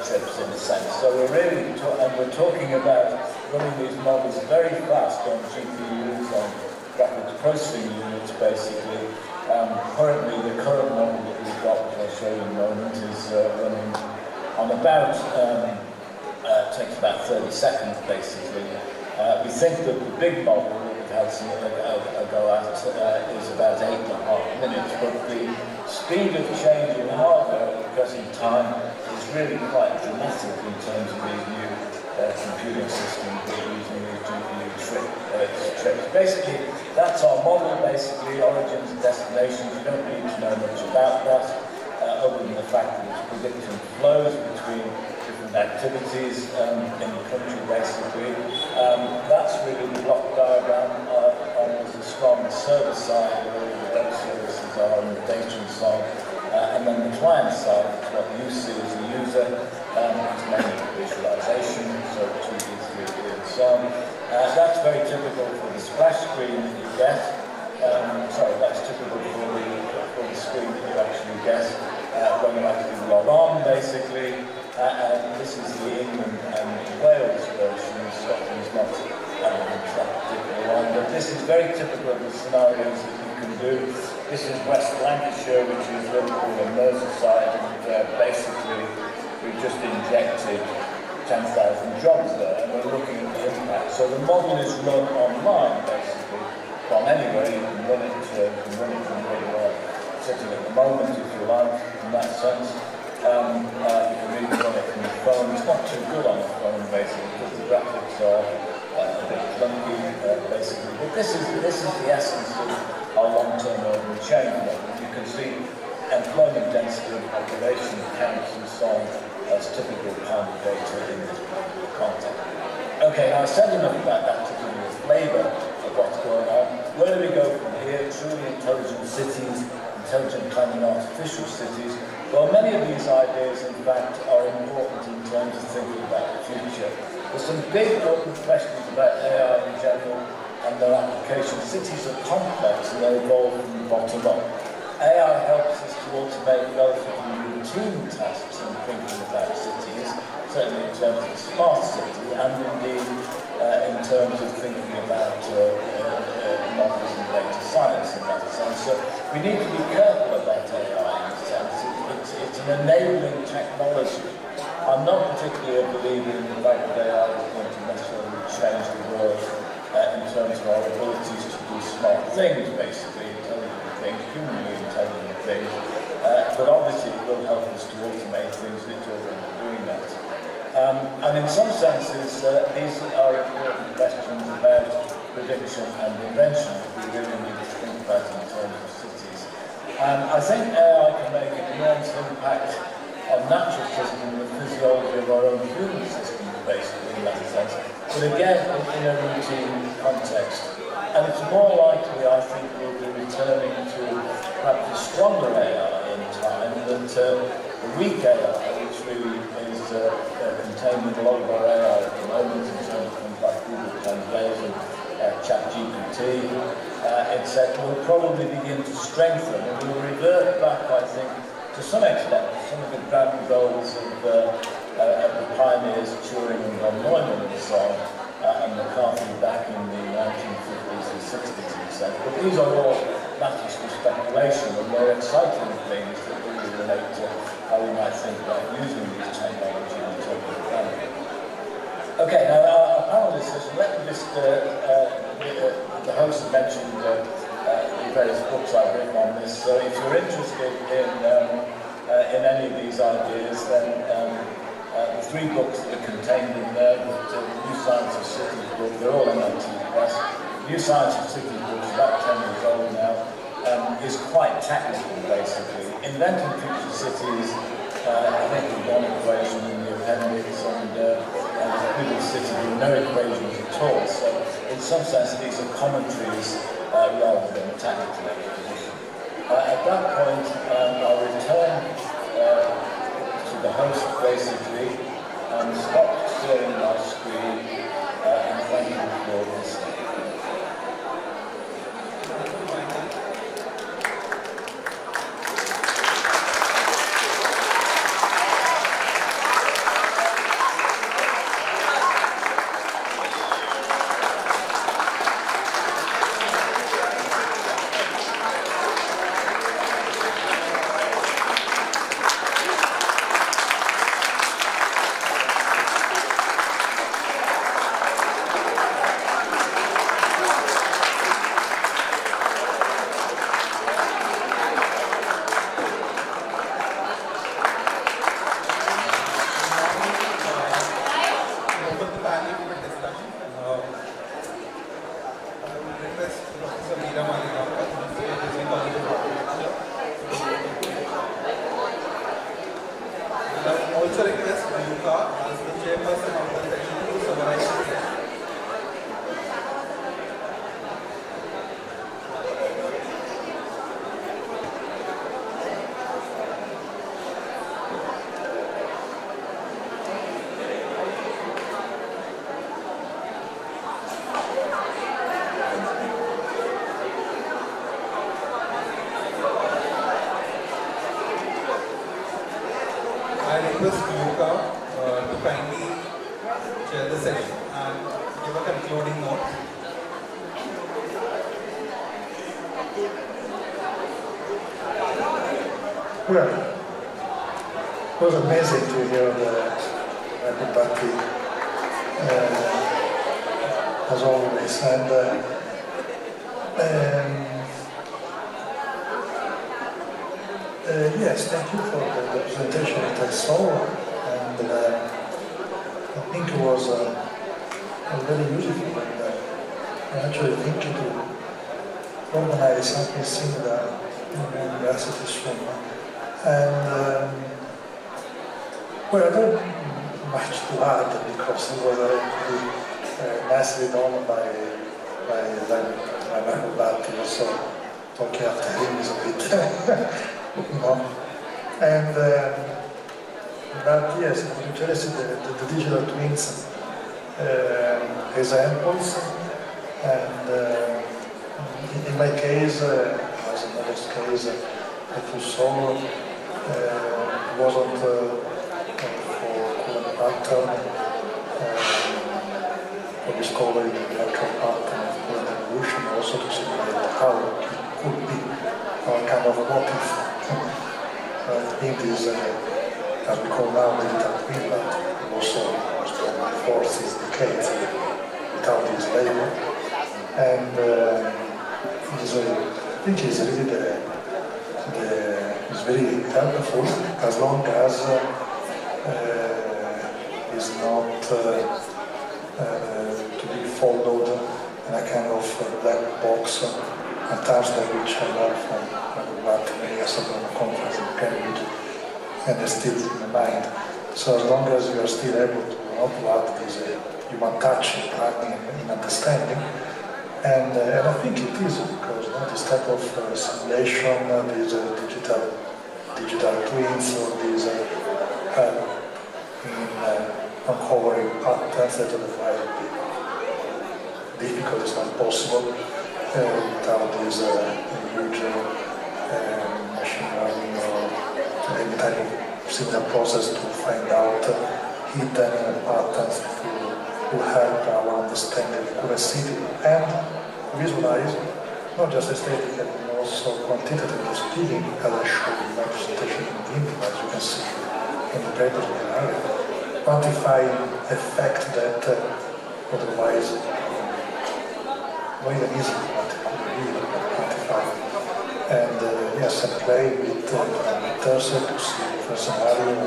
trips in a sense. So we're really, we're talking about running these models very fast on GPUs, on graphics processing units, basically. Currently, the current model that we've got, which I'll show you in a moment, is running on about, takes about 30 seconds, basically. We think that the big model that we've had a go at is about 8.5 minutes, but the speed of change in hardware at the present time is really quite dramatic in terms of these new computing systems that are using these GPU trips. Basically, that's our model, basically, origins and destinations. You don't need to know much about that, other than the fact that it's predicting flows between different activities in the country, basically. That's really the block diagram. There's a strong server side where all the web services are and the data and so on. And then the client side is what you see as a user. It's mainly visualization, so 2D, 3D and so on. That's very typical for the splash screen that you get. That's typical for the screen that you actually get when you actually log on, basically. And this is the England and Wales version. Scotland's not that particular one, but this is very typical of the scenarios that you can do. This is West Lancashire, which is what we call a Merseyside, and basically we've just injected 10,000 jobs there, and we're looking at the impact. So the model is run online, basically, from anywhere. You can run it from where you are sitting at the moment, if you like, in that sense. You can even run it from your phone. It's not too good on the phone, basically, because the graphics are a bit clunky, basically. But this is the essence of our long-term urban change model. You can see employment density, population counts, and so on as typical kind of data in this particular context. Okay, now I said enough about that to give you a flavour of what's going on. Where do we go from here? Truly intelligent cities, intelligent planning artificial cities. Well, many of these ideas, in fact, are important in terms of thinking about the future. There's some big open questions about AI in general and their application. Cities are complex and they evolve from the bottom up. AI helps us to automate relatively routine tasks in thinking about cities, certainly in terms of smart city, and indeed in terms of thinking about models and data science in that sense. So we need to be careful about AI in a sense. It's an enabling technology. I'm not particularly a believer in the fact that AI is going to necessarily change the world in terms of our abilities to do smart things, basically, intelligent things, humanly intelligent things. But obviously it will help us to automate things that are already doing that. And in some senses, these are important questions about prediction and invention that we really need to think about in terms of cities. I think AI can make an enormous impact on natural systems and the physiology of our own human systems, basically, in that sense. But again, in a routine context. And it's more likely, I think, we'll be returning to perhaps a stronger AI in time than the weak AI, which really is contained in a lot of our AI at the moment in terms of things like Google Translate and ChatGPT. Etc. will probably begin to strengthen and will revert back, I think, to some extent, some of the grand goals of the pioneers Turing and von Neumann and so on, and McCarthy back in the 1950s and 60s and so on. But these are all matters for speculation, and they're exciting things that really relate to how we might think about using these technologies in terms of planning. Okay, now our panel discussion, let me just, the host mentioned the various books I've written on this. So if you're interested in any of these ideas, then the 3 books that are contained in there, the New Science of Cities book, they're all MIT Press. New Science of Cities book is about 10 years old now, is quite technical basically. Inventing Future Cities, I think we've one equation in the appendix, and Google City with no equations at all. So in some sense these are commentaries rather than technical exposition. At that point I'll return to the host basically and stop sharing my screen and thank you for listening. Well, it was amazing to hear everybody, as always, and yes, thank you for the presentation that I saw, and I think it was very useful, and I'm actually thinking to organize something similar in the university soon. And well, I don't have much to add because it was really nicely done by Michael Batti, so talking after him is a bit, you know. And but yes, I'm interested in the digital twins examples, and in my case, as a modest case, that you saw wasn't for pattern for discovering the actual pattern of current evolution, also to simulate how it could be a kind of what if. It is, as we call now, digital twin, but also before 6 decades without this label. And I think it's really it's very helpful as long as it's not to be followed in a kind of black box, at times that which I learned from many years ago in a conference in Cambridge, and it's still in my mind. So as long as you are still able to add this human touch in planning and understanding, and I think it is, because this type of simulation, these digital twins, or these help in uncovering patterns that otherwise would be difficult, it's not possible, without this huge machine learning or any type of similar process to find out hidden patterns to help our understanding of the city and visualize not just aesthetically but also quantitatively speaking, as I showed in my presentation in the intro, as you can see in the paper in the area, quantify effect that otherwise not even easy to quantify. And yes, I play with parameters to see the scenario,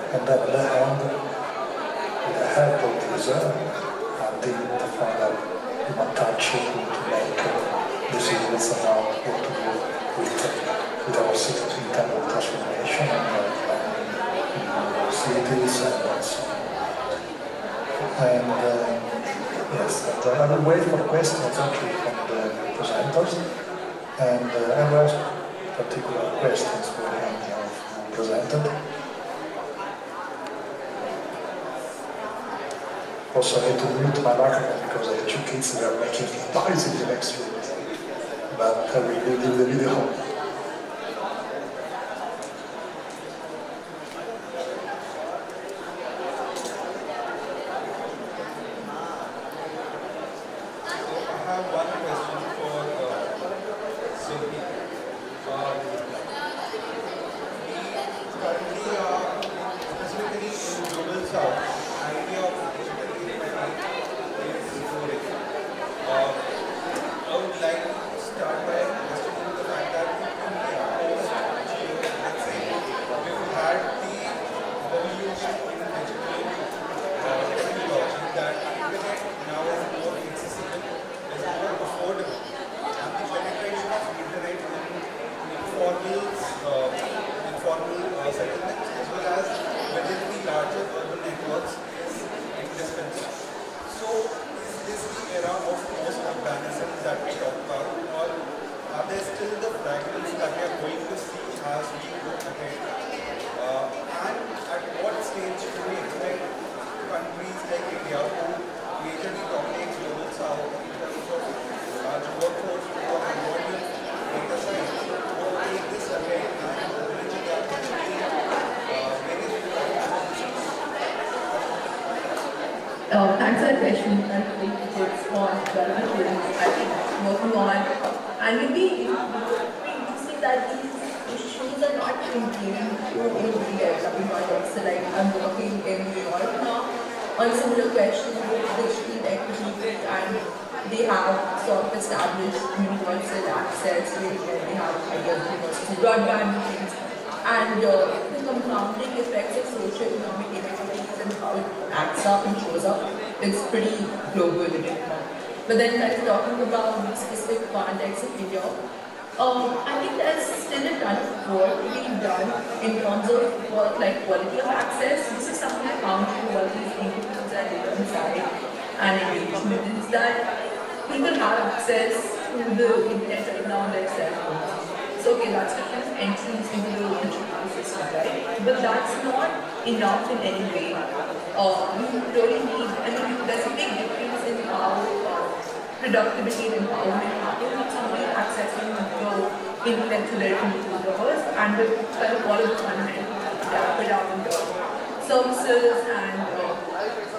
and then on the hand, with the help of this adding the final human touch to make decisions about what to do with our system in terms of transformation and cities and so on. And yes, and I will wait for questions actually from the presenters. And I will ask particular questions for any of who presented. Also, I need to mute my microphone because I have two kids that are making noise in the next room. But I will leave the video. Thanks for the question. I think it's on relevant things I think working on. And maybe interesting that these issues are not contained to India, context. So like I'm working in New York now on similar questions with digital equity, and they have sort of established universal access where they have ideas of universal broadband and things. And the compounding effects of socio-economic inequities and how it acts up and shows up is pretty global. But then talking about the specific context of India, I think there's still a ton of work being done in terms of work like quality of access. This is something I found through all these interviews I did on site and engagement, is that people have access to the internet right now on their cell phones. So okay, that's the kind of entrance into the digital system, right? But that's not enough in any way. You really need, I mean, there's a big difference in how productivity and empowerment happens when somebody accessing the internet to their computers and the kind of all of the content that put out in the services and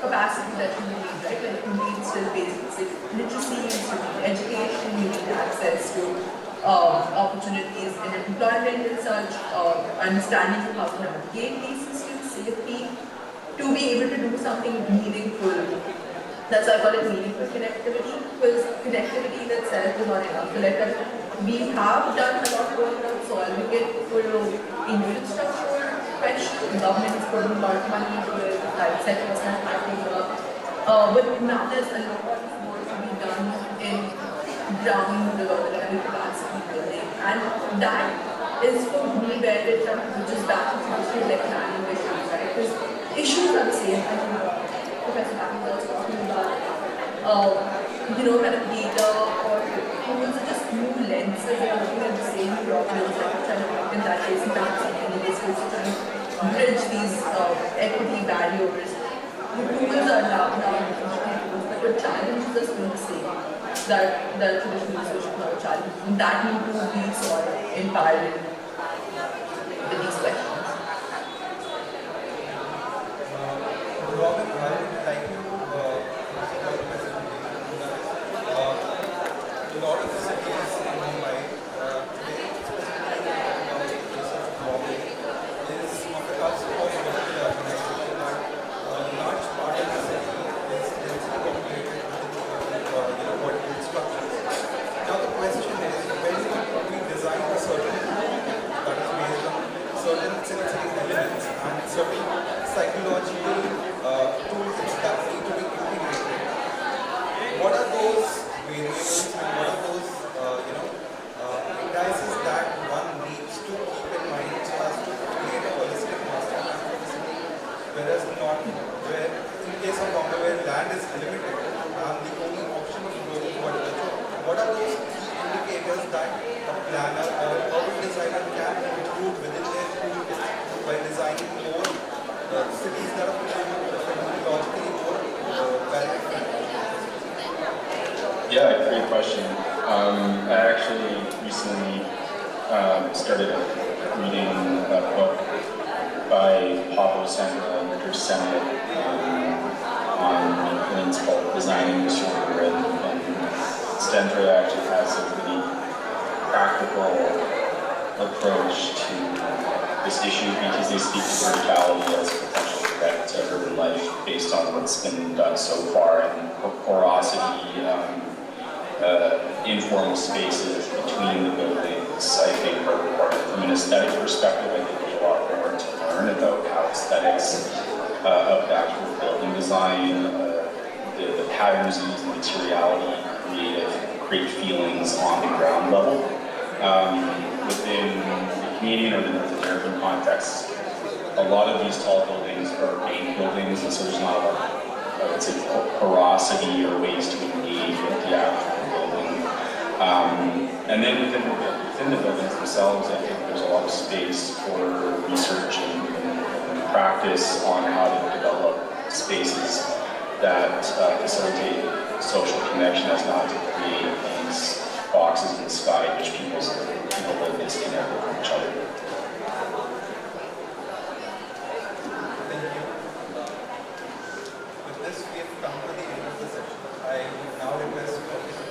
capacity that you need, right? Like you need still basic literacy, you need education, you need access to opportunities in employment and such, understanding how to navigate these systems safely, to be able to do something meaningful. That's why I call it meaningful connectivity, because connectivity in itself is not enough. So like we have done a lot of work on solving it for infrastructure questions. The government has put a lot of money into it, the private sector has not acting but now there's a lot of work to be done in ground level capacity building, and that is for me where it just back to like planning issues, right? Because issues are the same. I think Professor Patrick was talking about, kind of data or tools are just new lenses and looking at the same problems that we're trying to look in that case, and that's something that is trying to bridge these equity barriers. The tools are now tools, but the challenges are still the same. That traditional social challenges, and that need to be solved in parallel with these questions. Robin, I would like to a lot of the cities in Mumbai today, specifically about the case of Bombay, is on the cusp of vertical urbanization, but a large part of the city is densely populated with vertical structures. Now the question is, when we design a whereas not where, in case of Bombay, where land is limited and the only option of growth is vertical. So what are those key indicators that a planner or an urban designer can include within their toolkit by designing more cities that are technologically more value-friendly? Yeah, great question. I actually recently started reading a book by Pablo Sennett on things called designing disorder, and Stentor actually has a really practical approach to this issue because they speak to verticality as a potential threat to urban life based on what's been done so far, and porosity, informal spaces between the buildings, I think, are important. From an aesthetic perspective, I think there's a lot more to learn about how aesthetics of the actual building design, the patterns used, the materiality, create feelings on the ground level. Within the Canadian or the North American context, a lot of these tall buildings are main buildings, and so there's not a lot of, I would say, porosity or ways to engage with the actual building. And then within the buildings themselves, I think there's a lot of space for research and practice on how to develop spaces that facilitate social connection, as not to create these boxes in the sky in which people live disconnected from each other. Thank you. With this, we have come to the end of the session. I would now request Professor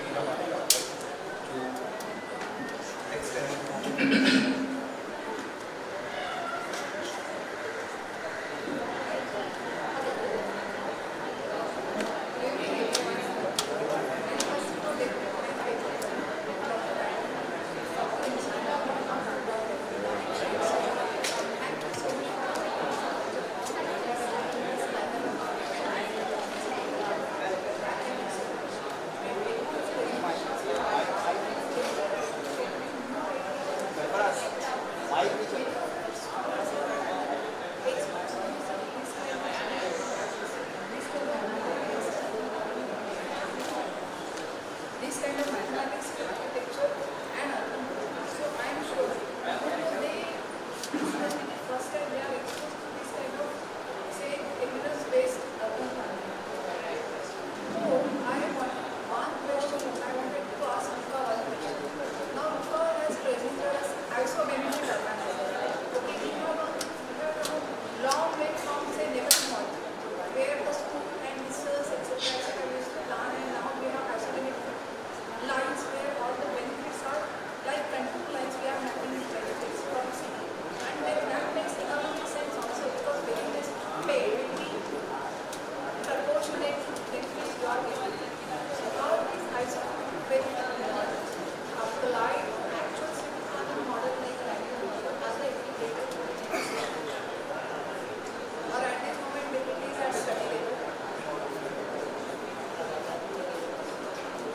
to extend.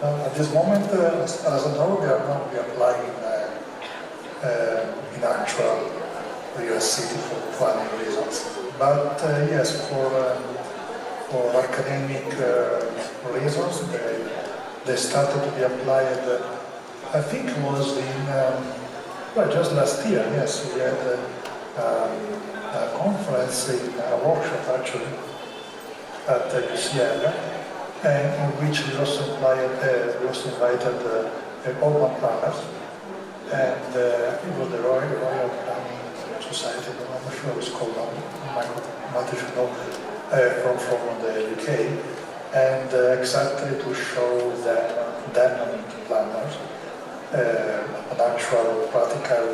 At this moment, as I know, we are not applying in actual real city for planning reasons. But yes, for academic reasons, they started to be applied. I think it was in well, just last year. Yes, we had a conference, a workshop actually at UCL. And in which we also invited urban planners, and it was the Royal Planning Society, I'm not sure it's called, might should know, from the UK, and exactly to show them planners an actual practical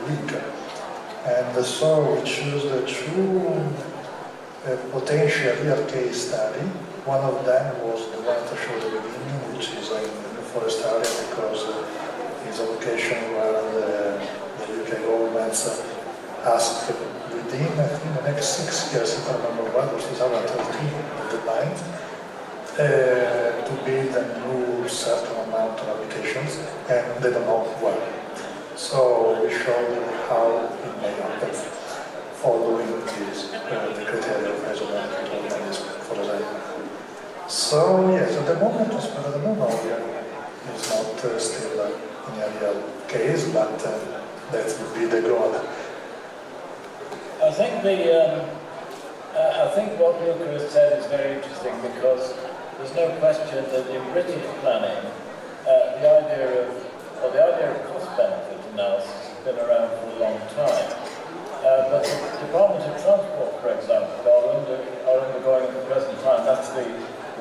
link. And so we chose the two potential real case study. One of them was the one I showed at the beginning, which is in the forest area, because it's a location where the UK governments asked within, I think, the next 6 years, if I remember well, which is around 13 deadline, to build a new certain amount of applications, and they don't know where. So we showed how it may happen. following the criteria of reasonability or mechanism, for example. So yes, at the moment, as far as I know, it's not still in a real case, but that would be the goal. I think what Luca has said is very interesting because there's no question that in British planning, the idea of cost-benefit analysis has been around for a long time. But the Department of Transport, for example, are undergoing at the present time, that's the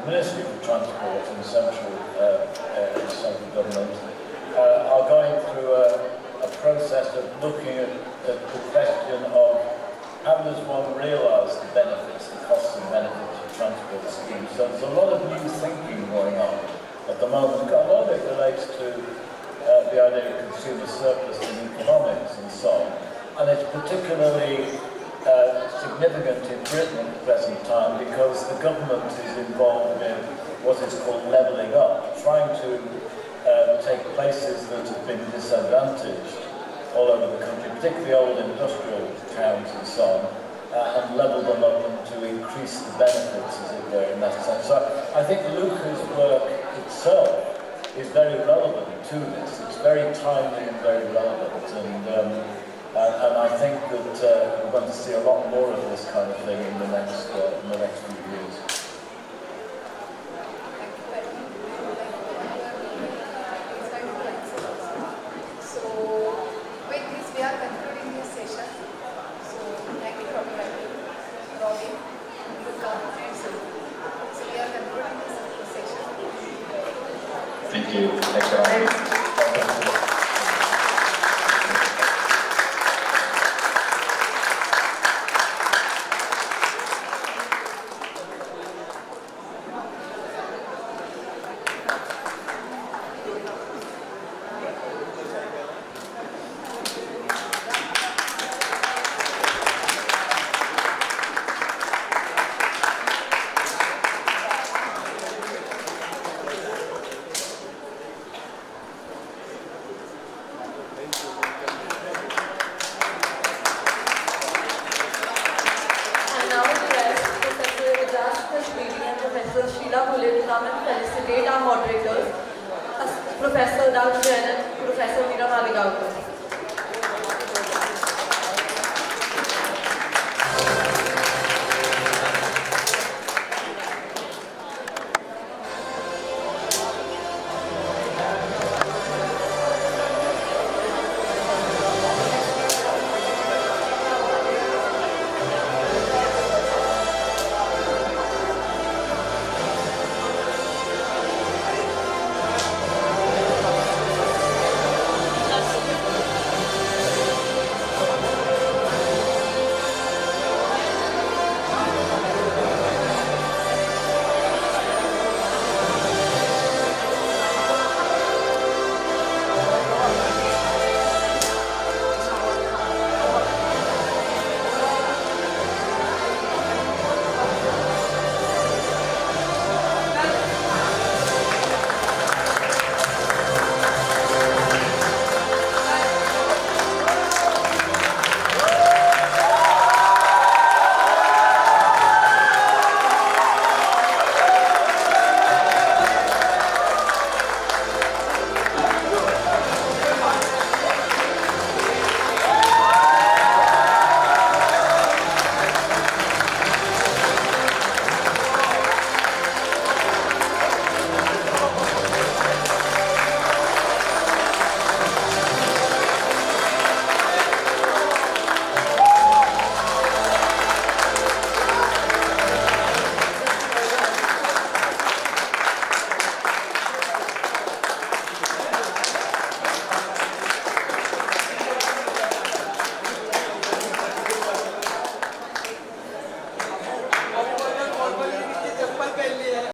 Ministry for Transport in central government, are going through a process of looking at the question of how does one realise the benefits, the costs and benefits of transport schemes. So there's a lot of new thinking going on at the moment. A lot of it relates to the idea of consumer surplus in economics and so on. And it's particularly significant in Britain at the present time because the government is involved in what is called levelling up, trying to take places that have been disadvantaged all over the country, particularly old industrial towns and so on, and level them up and to increase the benefits, as it were, in that sense. So I think Luca's work itself is very relevant to this. It's very timely and very relevant, and I think that we're going to see a lot more of this kind of thing in the next few years.